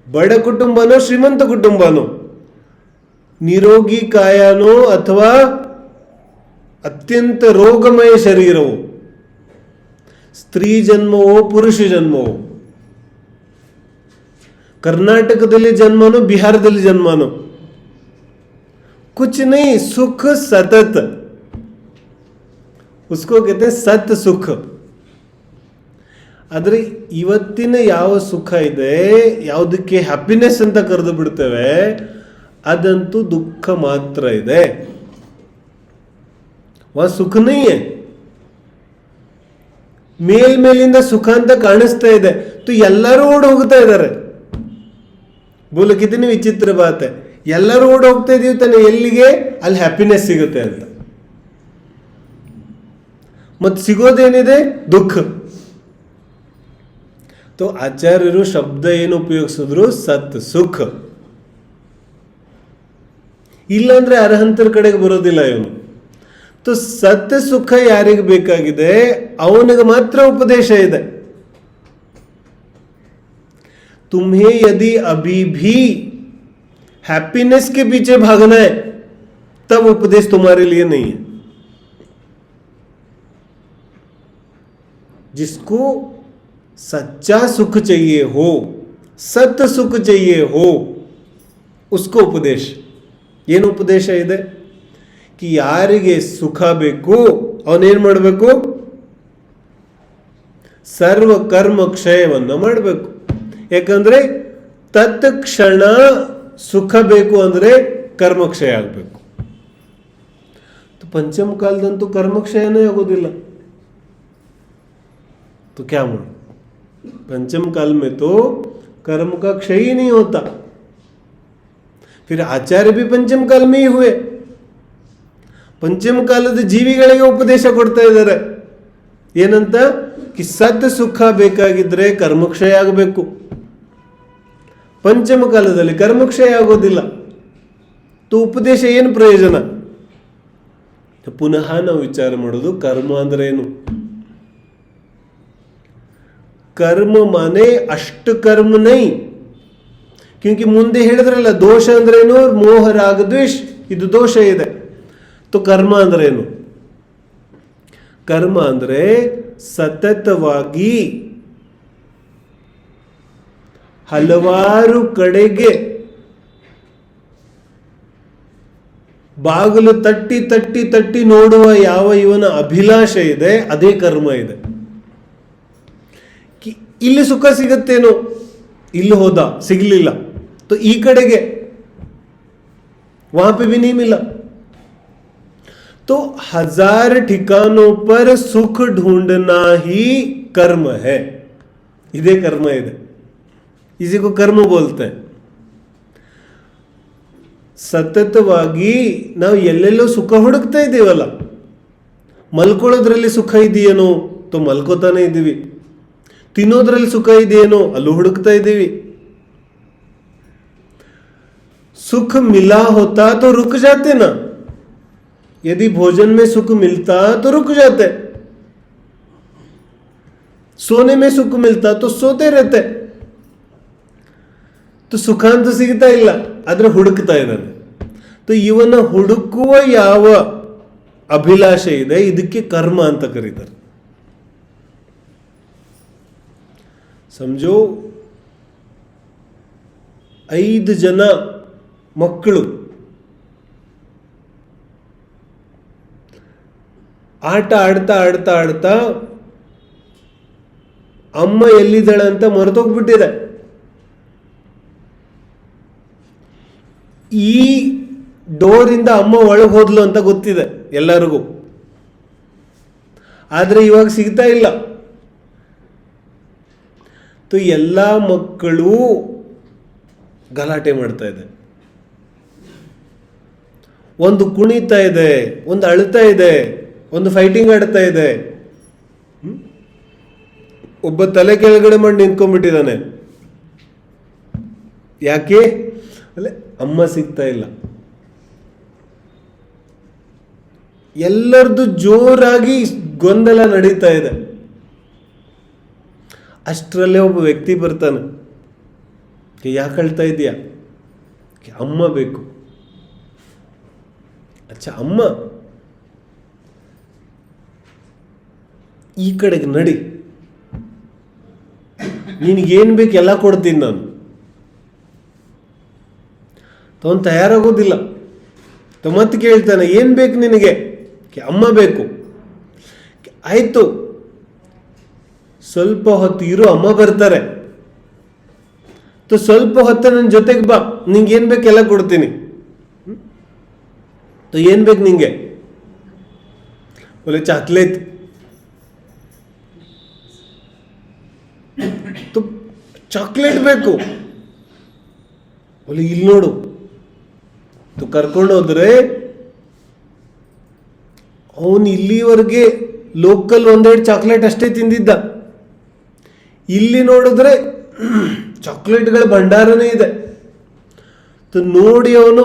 बड़ कुटुंबनो श्रीमंत कुटुंबनो, निरोगी कायानो अथवा अत्यंत ರೋಗಮಯ ಶರೀರವೋ, ಸ್ತ್ರೀ ಜನ್ಮವೋ ಪುರುಷ ಜನ್ಮವೋ, कर्नाटकದಲ್ಲಿ जन्मानो बिहारದಲ್ಲಿ जन्मानो, कुछ नहीं, सुख सतत, उसको कहते हैं सत सुख. ಆದರೆ ಇವತ್ತಿನ ಯಾವ ಸುಖ ಇದೆ, ಯಾವುದಕ್ಕೆ ಹ್ಯಾಪಿನೆಸ್ ಅಂತ ಕರೆದು ಬಿಡ್ತೇವೆ, ಅದಂತೂ ದುಃಖ ಮಾತ್ರ ಇದೆ. वह सुख नहीं है. ಮೇಲ್ಮೇಲಿಂದ ಸುಖ ಅಂತ ಕಾಣಿಸ್ತಾ ಇದೆ, ತು ಎಲ್ಲರೂ ಓಡಿ ಹೋಗ್ತಾ ಇದ್ದಾರೆ. ಬೋಲ ಕಿತನಿ ವಿಚಿತ್ರ ಬಾತ್ है, ಎಲ್ಲರೂ ಓಡಿ ಹೋಗ್ತಾ ಇದೀವಿ ತಾನೆ, ಎಲ್ಲಿಗೆ? ಅಲ್ಲಿ ಹ್ಯಾಪಿನೆಸ್ ಸಿಗುತ್ತೆ ಅಂತ. ಮತ್ತೆ ಸಿಗೋದೇನಿದೆ? ದುಃಖ. तो ಆಚಾರ್ಯರು ಶಬ್ದ ಏನು ಉಪಯೋಗಿಸಿದ್ರು? ಸತ್ ಸುಖ. ಇಲ್ಲಾಂದ್ರೆ ಅರ್ಹಂತರ ಕಡೆಗೆ ಬರೋದಿಲ್ಲ ಇವನು. तो सत्य सुख ಯಾರಿಗೆ ಬೇಕಾಗಿದೆ ಅವನಿಗೆ ಮಾತ್ರ ಉಪದೇಶ ಇದೆ. तुम्हें यदि अभी भी हैप्पीनेस के पीछे भागना है, तब उपदेश तुम्हारे लिए नहीं है. जिसको सच्चा सुख चाहिए हो, सत्य सुख चाहिए हो, उसको उपदेश. ಏನು ಉಪದೇಶ ಇದೆ? कि ಯಾರಿಗೆ ಸುಖ ಬೇಕು ಅವನೇನ್ ಮಾಡಬೇಕು? ಸರ್ವ ಕರ್ಮ ಕ್ಷಯವನ್ನ ಮಾಡಬೇಕು. ಯಾಕಂದ್ರೆ ತತ್ಕ್ಷಣ ಸುಖ ಬೇಕು ಅಂದ್ರೆ ಕರ್ಮಕ್ಷಯ ಆಗಬೇಕು. पंचम ಕಾಲದಂತೂ ಕರ್ಮಕ್ಷಯನೇ ಆಗೋದಿಲ್ಲ. तो क्या मानो? पंचम काल में तो कर्म का क्षय ही नहीं होता. फिर आचार्य भी पंचम काल में ही हुए. पंचम ಕಾಲದ ಜೀವಿಗಳಿಗೆ ಉಪದೇಶ ಕೊಡ್ತಾ ಇದ್ದಾರೆ. ಏನಂತ? कि ಸತ್ ಸುಖ ಬೇಕಾಗಿದ್ರೆ ಕರ್ಮಕ್ಷಯ ಆಗಬೇಕು. ಪಂಚಮ ಕಾಲದಲ್ಲಿ ಕರ್ಮಕ್ಷಯ ಆಗೋದಿಲ್ಲ. तो ಉಪದೇಶ ಏನು ಪ್ರಯೋಜನ? ಪುನಃ ನಾವು ವಿಚಾರ ಮಾಡೋದು, ಕರ್ಮ ಅಂದ್ರೆ ಏನು? कर्म माने अष्ट कर्म नहीं, क्योंकि ಮುಂದೆ ಹೇಳಿದ್ರಲ್ಲ ದೋಷ ಅಂದ್ರೆ ಏನು? ಮೋಹ ರಾಗ ದ್ವೇಷ, ಇದು ದೋಷ ಇದೆ. तो कर्म ಅಂದ್ರೆ ಏನು? कर्म ಅಂದ್ರೆ ಸತತವಾಗಿ ಹಲವಾರು ಕಡೆಗೆ ಬಾಗಿಲು ತಟ್ಟಿ ತಟ್ಟಿ ತಟ್ಟಿ ನೋಡುವ ಯಾವ ಇವನ ಅಭಿಲಾಷೆ ಇದೆ, ಅದೇ ಕರ್ಮ ಇದೆ. ಇಲ್ಲಿ ಸುಖ ಸಿಗತ್ತೇನೋ, ಇಲ್ಲಿ ಹೋದ ಸಿಗಲಿಲ್ಲ, तो ಈ ಕಡೆಗೆ वहां पे भी नहीं मिला. तो 1000 ठिकानों पर सुख ढूंढना ही कर्म है. इधे कर्म ಇದೆ. इसी को कर्म बोलते हैं. ಸತತವಾಗಿ ನಾವು ಎಲ್ಲೆಲ್ಲೋ ಸುಖ ಹುಡುಕ್ತಾ ಇದ್ದೀವಲ್ಲ, ಮಲ್ಕೊಳ್ಳೋದ್ರಲ್ಲಿ ಸುಖ ಇದೆಯೇನೋ, तो ಮಲ್ಕೋತಾನೆ ಇದ್ದೀವಿ. ತಿನ್ನೋದ್ರಲ್ಲಿ ಸುಖ ಇದೆಯೇನೋ, ಅಲ್ಲೂ ಹುಡುಕ್ತಾ ಇದ್ದೀವಿ. सुख मिला होता तो रुक जाते ना. यदि भोजन में सुख मिलता तो रुक जाते, सोने में सुख मिलता तो सोते रहते. तो ಸುಖಾಂತ ಸಿಗ್ತಾ ಇಲ್ಲ, ಆದ್ರೆ ಹುಡುಕ್ತಾ ಇದ್ದಾನೆ. तो ಇವನ ಹುಡುಕುವ ಯಾವ ಅಭಿಲಾಷೆ ಇದೆ, ಇದಕ್ಕೆ ಕರ್ಮ ಅಂತ ಕರೀತಾರೆ. समझो 5 ಜನ ಮಕ್ಕಳು ಆಟ ಆಡ್ತಾ ಆಡ್ತಾ ಆಡ್ತಾ ಅಮ್ಮ ಎಲ್ಲಿದ್ದಾಳೆ ಅಂತ ಮರೆತೋಗ್ಬಿಟ್ಟಿದೆ. ಈ ಡೋರಿಂದ ಅಮ್ಮ ಒಳಗೆ ಹೋದ್ಲು ಅಂತ ಗೊತ್ತಿದೆ ಎಲ್ಲರಿಗೂ, ಆದ್ರೆ ಇವಾಗ ಸಿಗ್ತಾ ಇಲ್ಲ. तो ಎಲ್ಲ ಮಕ್ಕಳು ಗಲಾಟೆ ಮಾಡ್ತಾ ಇದೆ. ಒಂದು ಕುಣಿತಾ ಇದೆ, ಒಂದು ಅಳ್ತಾ ಇದೆ, ಒಂದು ಫೈಟಿಂಗ್ ಆಡ್ತಾ ಇದೆ. ಒಬ್ಬ ತಲೆ ಕೆಳಗಡೆ ಮಾಡಿ ನಿಂತ್ಕೊಂಡ್ಬಿಟ್ಟಿದ್ದಾನೆ. ಯಾಕೆ? ಅಲ್ಲೇ ಅಮ್ಮ ಸಿಗ್ತಾ ಇಲ್ಲ. ಎಲ್ಲರದು ಜೋರಾಗಿ ಗೊಂದಲ ನಡೀತಾ ಇದೆ. ಅಷ್ಟರಲ್ಲೇ ಒಬ್ಬ ವ್ಯಕ್ತಿ ಬರ್ತಾನೆ. ಯಾಕೆ ಹೇಳ್ತಾ ಇದೀಯಾ? ಅಮ್ಮ ಬೇಕು. ಅಚ್ಚ, ಅಮ್ಮ ಈ ಕಡೆಗೆ ನಡಿ, ನಿನಗೇನು ಬೇಕು ಎಲ್ಲ ಕೊಡ್ತೀನಿ ನಾನು. ಅವನು ತಯಾರಾಗೋದಿಲ್ಲ. ಮತ್ತೆ ಕೇಳ್ತಾನೆ, ಏನು ಬೇಕು ನಿನಗೆ? ಅಮ್ಮ ಬೇಕು. ಆಯಿತು, ಸ್ವಲ್ಪ ಹೊತ್ತು ಇರು, ಅಮ್ಮ ಬರ್ತಾರೆ. ಸ್ವಲ್ಪ ಹೊತ್ತು ನನ್ನ ಜೊತೆಗೆ ಬಾ, ನಿಂಗೆ ಏನು ಬೇಕು ಎಲ್ಲ ಕೊಡ್ತೀನಿ. ಏನು ಬೇಕು ನಿಂಗೆ? बोले ಚಾಕ್ಲೇಟ್. ಚಾಕ್ಲೇಟ್ ಬೇಕು. बोले ಇಲ್ಲಿ ನೋಡು. ಕರ್ಕೊಂಡು ಹೋದ್ರೆ ಅವನು ಇಲ್ಲಿವರೆಗೆ ಲೋಕಲ್ ಒಂದೆರಡು ಚಾಕ್ಲೇಟ್ ಅಷ್ಟೇ ತಿಂದಿದ್ದ. ಇಲ್ಲಿ ನೋಡಿದ್ರೆ ಚಾಕ್ಲೇಟ್ಗಳ ಭಂಡಾರನೇ ಇದೆ. ನೋಡಿ ಅವನು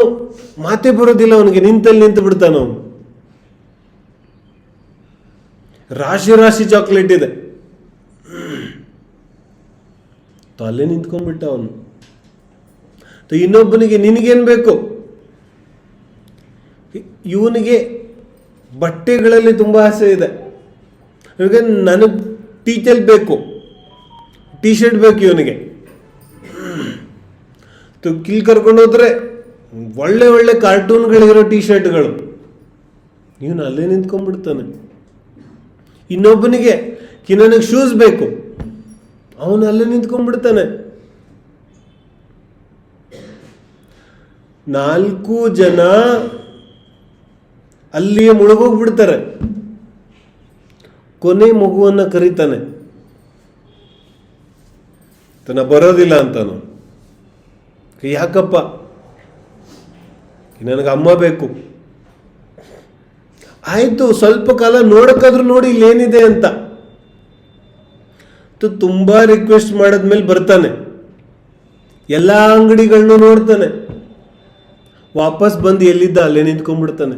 ಮಾತೇ ಬರೋದಿಲ್ಲ, ಅವನಿಗೆ ನಿಂತಲ್ಲಿ ನಿಂತು ಬಿಡ್ತಾನ. ಅವನು ರಾಶಿ ರಾಶಿ ಚಾಕ್ಲೇಟ್ ಇದೆ. ಅಲ್ಲೇ ನಿಂತ್ಕೊಂಡ್ಬಿಟ್ಟ ಅವನು. ಇನ್ನೊಬ್ಬನಿಗೆ ನಿನಗೇನು ಬೇಕು? ಇವನಿಗೆ ಬಟ್ಟೆಗಳಲ್ಲಿ ತುಂಬ ಆಸೆ ಇದೆ. ಇವಾಗ ನನಗೆ ಟೀಚರ್ ಬೇಕು, ಟಿ ಶರ್ಟ್ ಬೇಕು ಇವನಿಗೆ. ಕಿಲ್ ಕರ್ಕೊಂಡು ಹೋದ್ರೆ ಒಳ್ಳೆ ಒಳ್ಳೆ ಕಾರ್ಟೂನ್ಗಳಿರೋ ಟಿ ಶರ್ಟ್ಗಳು. ಇವನು ಅಲ್ಲೇ ನಿಂತ್ಕೊಂಡ್ಬಿಡ್ತಾನೆ. ಇನ್ನೊಬ್ಬನಿಗೆ ನನಗೆ ಶೂಸ್ ಬೇಕು, ಅವನು ಅಲ್ಲೇ ನಿಂತ್ಕೊಂಡ್ಬಿಡ್ತಾನೆ. 4 ಜನ ಅಲ್ಲಿಯೇ ಮುಳುಗೋಗ್ಬಿಡ್ತಾರೆ. ಕೊನೆ ಮಗುವನ್ನ ಕರೀತಾನೆ. ತನ್ನ ಬರೋದಿಲ್ಲ ಅಂತಾನು. ಯಾಕಪ್ಪ? ನನಗೆ ಅಮ್ಮ ಬೇಕು. ಆಯ್ತು, ಸ್ವಲ್ಪ ಕಾಲ ನೋಡಕ್ಕಾದ್ರೂ ನೋಡಿ ಇಲ್ಲೇನಿದೆ ಅಂತ. ತುಂಬಾ ರಿಕ್ವೆಸ್ಟ್ ಮಾಡಿದ್ಮೇಲೆ ಬರ್ತಾನೆ. ಎಲ್ಲ ಅಂಗಡಿಗಳನ್ನೂ ನೋಡ್ತಾನೆ. ವಾಪಸ್ ಬಂದು ಎಲ್ಲಿದ್ದ ಅಲ್ಲೇ ನಿಂತ್ಕೊಂಡ್ಬಿಡ್ತಾನೆ.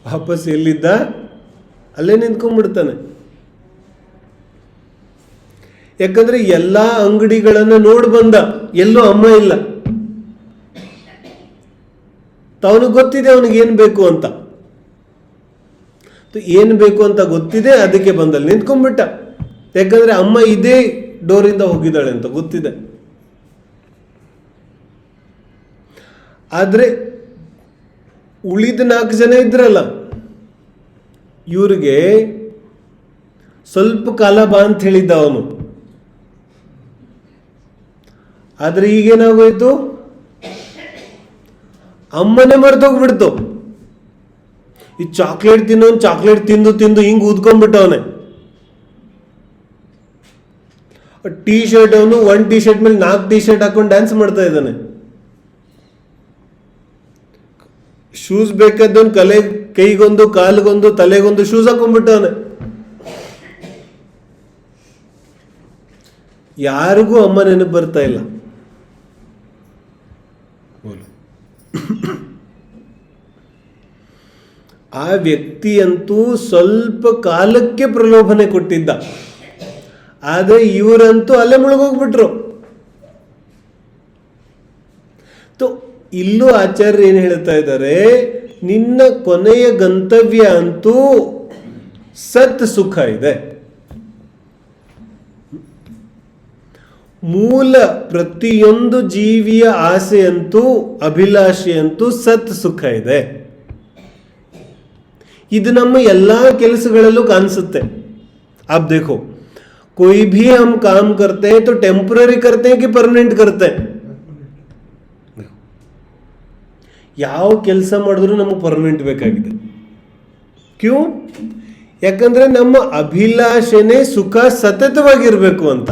ವಾಪಸ್ ಎಲ್ಲಿದ್ದ ಅಲ್ಲೇ ನಿಂತ್ಕೊಂಡ್ಬಿಡ್ತಾನೆ. ಯಾಕಂದ್ರೆ ಎಲ್ಲ ಅಂಗಡಿಗಳನ್ನ ನೋಡಿ ಬಂದ, ಎಲ್ಲೂ ಅಮ್ಮ ಇಲ್ಲ. ಅವನಿಗೆ ಗೊತ್ತಿದೆ ಅವನಿಗೆ ಏನು ಬೇಕು ಅಂತ. ಏನು ಬೇಕು ಅಂತ ಗೊತ್ತಿದೆ, ಅದಕ್ಕೆ ಬಂದಲ್ಲಿ ನಿಂತ್ಕೊಂಡ್ಬಿಟ್ಟ. ಯಾಕಂದ್ರೆ ಅಮ್ಮ ಇದೇ ಡೋರಿಂದ ಹೋಗಿದ್ದಾಳೆ ಅಂತ ಗೊತ್ತಿದೆ. ಆದ್ರೆ ಉಳಿದ 4 ಜನ ಇದ್ರಲ್ಲ, ಇವ್ರಿಗೆ ಸ್ವಲ್ಪ ಕಾಲ ಬಾ ಅಂತ ಹೇಳಿದ್ದ ಅವನು. ಆದ್ರೆ ಈಗೇನಾಗೋಯ್ತು? ಅಮ್ಮನೇ ಮರ್ತೋಗ್ಬಿಡ್ತು. ಈ ಚಾಕ್ಲೇಟ್ ತಿನ್ನೋನ್ ಚಾಕ್ಲೇಟ್ ತಿಂದು ತಿಂದು ಹಿಂಗ್ ಊದ್ಕೊಂಡ್ಬಿಟ್ಟವನೆ. ಟೀ ಶರ್ಟ್ ಅವನು 1 ಟೀ ಶರ್ಟ್ ಮೇಲೆ 4 ಟೀ ಶರ್ಟ್ ಹಾಕೊಂಡು ಡ್ಯಾನ್ಸ್ ಮಾಡ್ತಾ ಇದ್ದಾನೆ. ಶೂಸ್ ಬೇಕಾದವನು ಕೈಗೊಂದು, ಕಾಲಿಗೊಂದು, ತಲೆಗೊಂದು ಶೂಸ್ ಹಾಕೊಂಡ್ಬಿಟ್ಟವನೆ. ಯಾರಿಗೂ ಅಮ್ಮ ನೆನಪು ಬರ್ತಾ ಇಲ್ಲ. ಆ ವ್ಯಕ್ತಿಯಂತೂ ಸ್ವಲ್ಪ ಕಾಲಕ್ಕೆ ಪ್ರಲೋಭನೆ ಕೊಟ್ಟಿದ್ದ. ಆದ್ರೆ ಇವರಂತೂ ಅಲ್ಲೇ ಮುಳುಗೋಗ್ಬಿಟ್ರು. ಇಲ್ಲೂ ಆಚಾರ್ಯ ಏನು ಹೇಳ್ತಾ ಇದ್ದಾರೆ, ನಿನ್ನ ಕೊನೆಯ ಗಂತವ್ಯ ಅಂತೂ ಸತ್ ಸುಖ ಇದೆ. ಮೂಲ ಪ್ರತಿಯೊಂದು ಜೀವಿಯ ಆಸೆಯಂತೂ ಅಭಿಲಾಷೆಯಂತೂ ಸತ್ ಸುಖ ಇದೆ. ಇದು ನಮ್ಮ ಎಲ್ಲಾ ಕೆಲಸಗಳಲ್ಲೂ ಕಾಣಿಸುತ್ತೆ. आप देखो, कोई भी हम काम करते हैं तो टेम्पररी करते हैं कि परमानेंट करते हैं? ಯಾವ ಕೆಲಸ ಮಾಡಿದ್ರು ನಮಗೆ ಪರ್ಮನೆಂಟ್ ಬೇಕಾಗಿದೆ. ಕ್ಯೂ? ಯಾಕಂದ್ರೆ ನಮ್ಮ ಅಭಿಲಾಷೆನೇ ಸುಖ ಸತತವಾಗಿರ್ಬೇಕು ಅಂತ.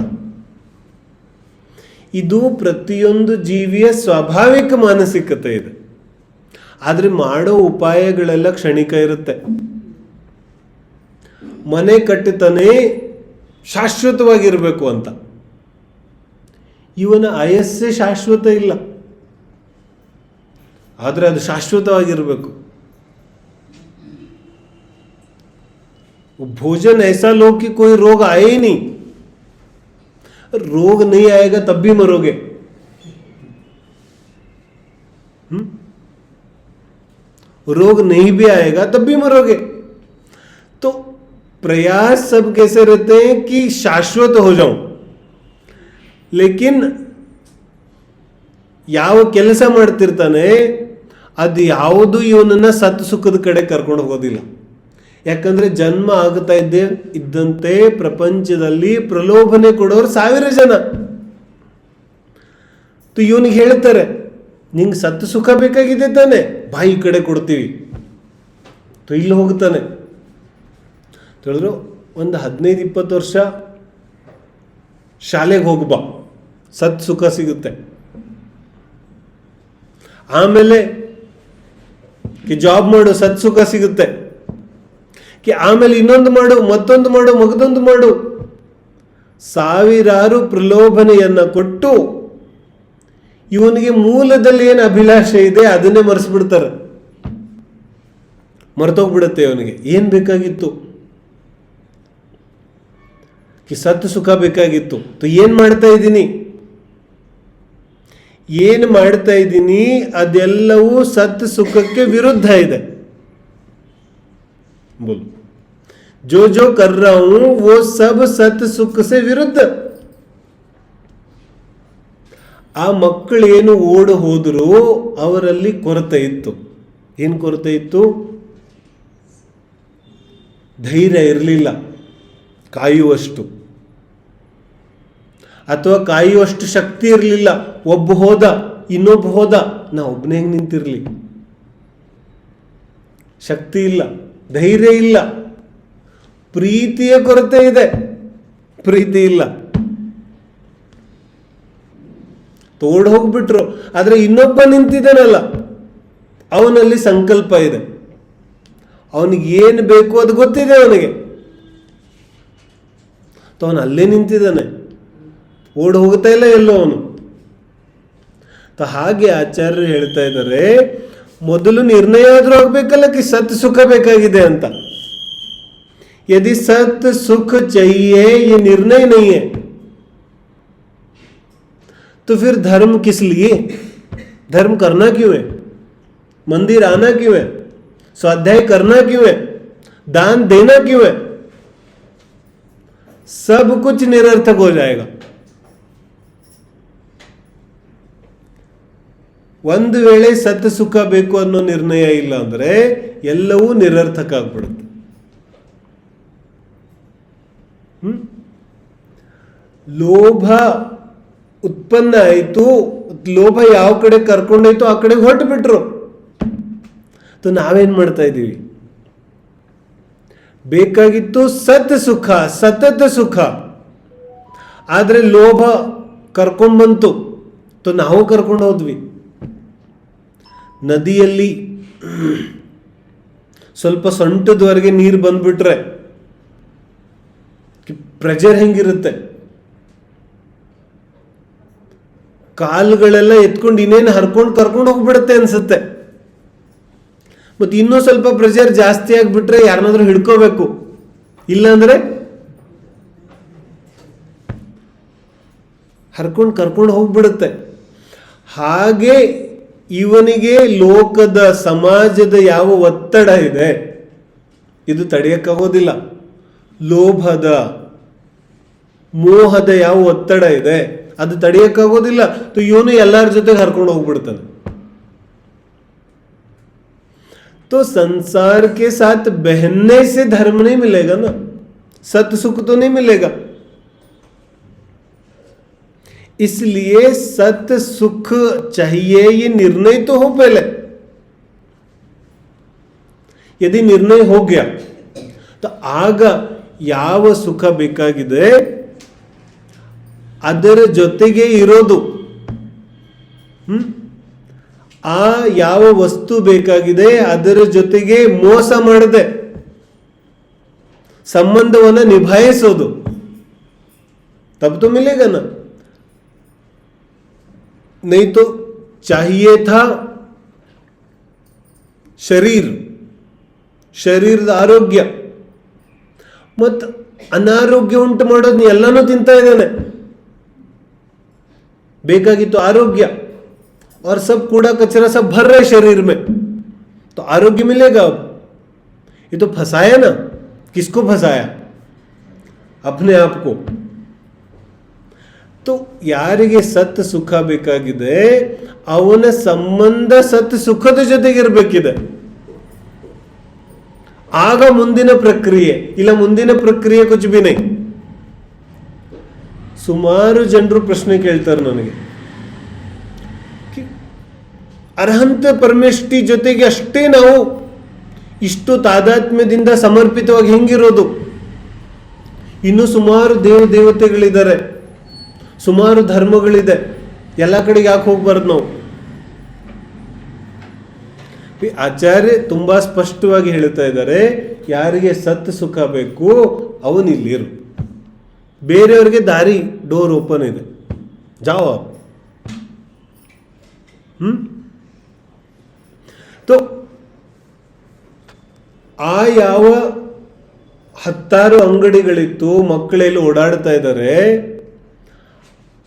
ಇದು ಪ್ರತಿಯೊಂದು ಜೀವಿಯ ಸ್ವಾಭಾವಿಕ ಮಾನಸಿಕತೆ ಇದೆ. ಆದ್ರೆ ಮಾಡೋ ಉಪಾಯಗಳೆಲ್ಲ ಕ್ಷಣಿಕ ಇರುತ್ತೆ. ಮನೆ ಕಟ್ಟುತ್ತಾನೆ ಶಾಶ್ವತವಾಗಿರ್ಬೇಕು ಅಂತ. ಇವನ ಆಯಸ್ಸೇ ಶಾಶ್ವತ ಇಲ್ಲ, ಆದರೆ ಅದು ಶಾಶ್ವತವಾಗಿರಬೇಕು. भोजन ऐसा लो कि कोई रोग आए ही नहीं. रोग नहीं आएगा तब भी मरोगे. रोग नहीं भी आएगा तब भी मरोगे. तो प्रयास सब कैसे रहते हैं कि शाश्वत हो जाऊं, लेकिन ಯಾವ ಕೆಲಸ ಮಾಡ್ತಿರ್ತಾನೆ ಅದು ಯಾವುದು ಇವನನ್ನ ಸತ್ ಸುಖದ ಕಡೆ ಕರ್ಕೊಂಡು ಹೋಗೋದಿಲ್ಲ. ಯಾಕಂದ್ರೆ ಜನ್ಮ ಆಗ್ತಾ ಇದ್ದಂತೆ ಪ್ರಪಂಚದಲ್ಲಿ ಪ್ರಲೋಭನೆ ಕೊಡೋರು 1000 ಜನ. ಇವನಿಗೆ ಹೇಳ್ತಾರೆ, ನಿಂಗೆ ಸತ್ತು ಸುಖ ಬೇಕಾಗಿದೆ ತಾನೆ, ಬಾಯಿ ಕಡೆ ಕೊಡ್ತೀವಿ. ಇಲ್ಲಿ ಹೋಗ್ತಾನೆ. ಹೇಳಿದ್ರು, ಒಂದು 15-20 ವರ್ಷ ಶಾಲೆಗೆ ಹೋಗ್ಬಾ, ಸತ್ ಸುಖ ಸಿಗುತ್ತೆ. ಆಮೇಲೆ ಜಾಬ್ ಮಾಡು, ಸತ್ ಸುಖ ಸಿಗುತ್ತೆ. ಆಮೇಲೆ ಇನ್ನೊಂದು ಮಾಡು, ಮತ್ತೊಂದು ಮಾಡು, ಮಗದೊಂದು ಮಾಡು. ಸಾವಿರಾರು ಪ್ರಲೋಭನೆಯನ್ನ ಕೊಟ್ಟು ಇವನಿಗೆ ಮೂಲದಲ್ಲಿ ಏನು ಅಭಿಲಾಷೆ ಇದೆ ಅದನ್ನೇ ಮರೆಸ್ಬಿಡ್ತಾರೆ. ಮರ್ತೋಗ್ಬಿಡುತ್ತೆ ಅವನಿಗೆ ಏನ್ ಬೇಕಾಗಿತ್ತು, ಸತ್ತು ಸುಖ ಬೇಕಾಗಿತ್ತು. ಏನ್ ಮಾಡ್ತಾ ಇದ್ದೀನಿ, ಏನು ಮಾಡ್ತಾ ಇದ್ದೀನಿ ಅದೆಲ್ಲವೂ ಸತ್ ಸುಖಕ್ಕೆ ವಿರುದ್ಧ ಇದೆ. बोलो, जो जो कर रहा हूं वो सब सत सुख से विरुद्ध. ಆ ಮಕ್ಕಳು ಏನು ಓಡಿ ಹೋದ್ರು ಅವರಲ್ಲಿ ಕೊರತೆ ಇತ್ತು. ಏನು ಕೊರತೆ ಇತ್ತು? ಧೈರ್ಯ ಇರಲಿಲ್ಲ ಕಾಯುವಷ್ಟು, ಅಥವಾ ಕಾಯುವಷ್ಟು ಶಕ್ತಿ ಇರಲಿಲ್ಲ. ಒಬ್ಬ ಹೋದ, ಇನ್ನೊಬ್ಬ ಹೋದ, ನಾ ಒಬ್ಬನೇ ಹೆಂಗೆ ನಿಂತಿರ್ಲಿ? ಶಕ್ತಿ ಇಲ್ಲ, ಧೈರ್ಯ ಇಲ್ಲ, ಪ್ರೀತಿಯ ಕೊರತೆ ಇದೆ, ಪ್ರೀತಿ ಇಲ್ಲ. ತೋಡ್ ಹೋಗ್ಬಿಟ್ರು. ಆದ್ರೆ ಇನ್ನೊಬ್ಬ ನಿಂತಿದ್ದಾನಲ್ಲ, ಅವನಲ್ಲಿ ಸಂಕಲ್ಪ ಇದೆ, ಅವನಿಗೆ ಏನು ಬೇಕು ಅದು ಗೊತ್ತಿದೆ ಅವನಿಗೆ. ಅವನು ಅಲ್ಲೇ ನಿಂತಿದ್ದಾನೆ, ಓಡ್ ಹೋಗ್ತಾ ಇಲ್ಲ ಎಲ್ಲೋ ಅವನು. ಹಾಗೆ ಆಚಾರ್ಯರು ಹೇಳ್ತಾ ಇದ್ದಾರೆ, ಮೊದಲು ನಿರ್ಣಯ ಆದ್ರೂ ಆಗ್ಬೇಕಲ್ಲ कि सत सुख ಬೇಕಾಗಿದೆ ಅಂತ. यदि सत सुख चाहिए ये निर्णय नहीं है तो फिर धर्म किस लिए? धर्म करना क्यों है? मंदिर आना क्यों है? स्वाध्याय करना क्यों है? दान देना क्यों है? सब कुछ निरर्थक हो जाएगा. ಒಂದು ವೇಳೆ ಸತ್ ಸುಖ ಬೇಕು ಅನ್ನೋ ನಿರ್ಣಯ ಇಲ್ಲ ಅಂದ್ರೆ ಎಲ್ಲವೂ ನಿರರ್ಥಕ ಆಗ್ಬಿಡುತ್ತೆ. ಲೋಭ ಉತ್ಪನ್ನ ಆಯಿತು, ಲೋಭ ಯಾವ ಕಡೆ ಕರ್ಕೊಂಡಾಯ್ತು ಆ ಕಡೆ ಹೊರಟು ಬಿಟ್ರು. ನಾವೇನ್ ಮಾಡ್ತಾ ಇದ್ದೀವಿ? ಬೇಕಾಗಿತ್ತು ಸತ್ ಸುಖ, ಸತತ ಸುಖ, ಆದ್ರೆ ಲೋಭ ಕರ್ಕೊಂಡ್ ಬಂತು, ನಾವು ಕರ್ಕೊಂಡು ಹೋದ್ವಿ. ನದಿಯಲ್ಲಿ ಸ್ವಲ್ಪ ಸೊಂಟದವರೆಗೆ ನೀರು ಬಂದ್ಬಿಟ್ರೆ ಪ್ರೆಷರ್ ಹೆಂಗಿರುತ್ತೆ? ಕಾಲುಗಳೆಲ್ಲ ಎತ್ಕೊಂಡು ಇನ್ನೇನು ಹರ್ಕೊಂಡು ಕರ್ಕೊಂಡು ಹೋಗ್ಬಿಡುತ್ತೆ ಅನ್ಸುತ್ತೆ. ಮತ್ತೆ ಇನ್ನೂ ಸ್ವಲ್ಪ ಪ್ರೆಷರ್ ಜಾಸ್ತಿ ಆಗ್ಬಿಟ್ರೆ ಯಾರನ್ನಾದ್ರೂ ಹಿಡ್ಕೋಬೇಕು, ಇಲ್ಲಾಂದ್ರೆ ಹರ್ಕೊಂಡು ಕರ್ಕೊಂಡು ಹೋಗ್ಬಿಡುತ್ತೆ. ಹಾಗೆ ಇವನಿಗೆ ಲೋಕದ ಸಮಾಜದ ಯಾವ ಒತ್ತಡ ಇದೆ ಇದು ತಡೆಯಕ್ಕಾಗೋದಿಲ್ಲ. ಲೋಭದ ಮೋಹದ ಯಾವ ಒತ್ತಡ ಇದೆ ಅದು ತಡೆಯಕ್ಕಾಗೋದಿಲ್ಲ. ಇವನು ಎಲ್ಲರ ಜೊತೆಗೆ ಹರ್ಕೊಂಡು ಹೋಗ್ಬಿಡ್ತಾನೆ. तो संसार के साथ बहने से धर्म नहीं मिलेगा ना, सत सुख तो नहीं मिलेगा. इसलिए सत सुख चाहिए, ये निर्णय तो हो पहले. यदि निर्णय हो गया तो ಆಗ ಯಾವ ಸುಖ ಬೇಕಾಗಿದೆ ಅದರ ಜೊತೆಗೆ ಇರೋದು, ಆ ಯಾವ ವಸ್ತು ಬೇಕಾಗಿದೆ ಅದರ ಜೊತೆಗೆ ಮೋಸ ಮಾಡದೆ ಸಂಬಂಧವನ್ನು ನಿಭಾಯಿಸೋದು, ತಬ್ ತೋ ಮಿಲೇಗಾ ನಾ. नहीं तो चाहिए था ಶರೀರದ ಆರೋಗ್ಯ, ಮತ್ತು ಅನಾರೋಗ್ಯ ಉಂಟು ಮಾಡೋದು ಎಲ್ಲನೂ ತಿಂತಾ ಇದ್ದಾನೆ. ಬೇಕಾಗಿತ್ತು ಆರೋಗ್ಯ, और सब कूड़ा कचरा सब भर रहे शरीर में, तो आरोग्य मिलेगा. अब ये तो फंसाया ना. किसको फंसाया? अपने आप को. तो ಯಾರಿಗೆ ಸತ್ ಸುಖ ಬೇಕಾಗಿದೆ ಅವನ ಸಂಬಂಧ ಸತ್ ಸುಖದ ಜೊತೆಗಿರಬೇಕಿದೆ. ಆಗ ಮುಂದಿನ ಪ್ರಕ್ರಿಯೆ. ಇಲ್ಲ ಮುಂದಿನ ಪ್ರಕ್ರಿಯೆ ಕುಚ್ ಬಿ ನೈ. ಸುಮಾರು ಜನರು ಪ್ರಶ್ನೆ ಕೇಳ್ತಾರೆ ನನಗೆ, ಅರ್ಹಂತ ಪರಮೇಷ್ಠಿ ಜೊತೆಗೆ ಅಷ್ಟೇ ನಾವು ಇಷ್ಟು ತಾದಾತ್ಮ್ಯದಿಂದ ಸಮರ್ಪಿತವಾಗಿ ಹೆಂಗಿರೋದು? ಇನ್ನೂ ಸುಮಾರು ದೇವತೆಗಳಿದ್ದಾರೆ, ಸುಮಾರು ಧರ್ಮಗಳಿದೆ, ಎಲ್ಲ ಕಡೆಗೆ ಯಾಕೆ ಹೋಗ್ಬಾರ್ದು ನಾವು? ಆಚಾರ್ಯ ತುಂಬಾ ಸ್ಪಷ್ಟವಾಗಿ ಹೇಳ್ತಾ ಇದ್ದಾರೆ, ಯಾರಿಗೆ ಸತ್ ಸುಖ ಬೇಕು ಅವನಿಲ್ಲಿರು, ಬೇರೆಯವರಿಗೆ ದಾರಿ ಡೋರ್ ಓಪನ್ ಇದೆ, ಜಾವ. तो ಆ ಯಾವ 10 ಅಂಗಡಿಗಳಿತ್ತು, ಮಕ್ಕಳೆಲ್ಲ ಓಡಾಡ್ತಾ ಇದ್ದಾರೆ,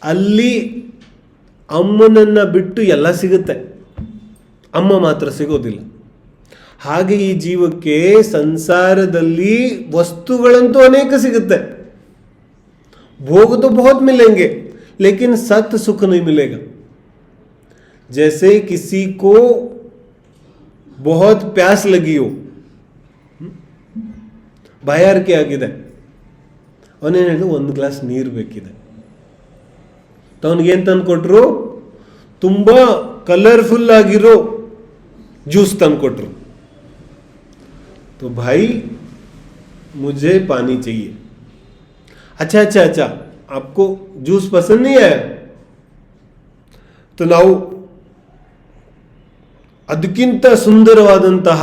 ಅಲ್ಲಿ ಅಮ್ಮನನ್ನ ಬಿಟ್ಟು ಎಲ್ಲ ಸಿಗುತ್ತೆ, ಅಮ್ಮ ಮಾತ್ರ ಸಿಗೋದಿಲ್ಲ. ಹಾಗೆ ಈ ಜೀವಕ್ಕೆ ಸಂಸಾರದಲ್ಲಿ ವಸ್ತುಗಳಂತೂ ಅನೇಕ ಸಿಗುತ್ತೆ, भोग तो बहुत मिलेंगे, लेकिन सत सुख नहीं मिलेगा. जैसे किसी को बहुत प्यास लगी हो, ಬಾಯಾರಿಕೆ ಆಗಿದೆ, ಅವನೇನು ಹೇಳಿದ್ರು 1 ಗ್ಲಾಸ್ ನೀರು ಬೇಕಿದೆ. ಅವನಿಗೇನು ತಂದು ಕೊಟ್ರು? ತುಂಬಾ ಕಲರ್ಫುಲ್ ಆಗಿರೋ ಜ್ಯೂಸ್ ತಂದು ಕೊಟ್ರು. तो भाई मुझे पानी चाहिए. अच्छा अच्छा अच्छा, आपको जूस पसंद नहीं आया? तो ನಾವು ಅದಕ್ಕಿಂತ ಸುಂದರವಾದಂತಹ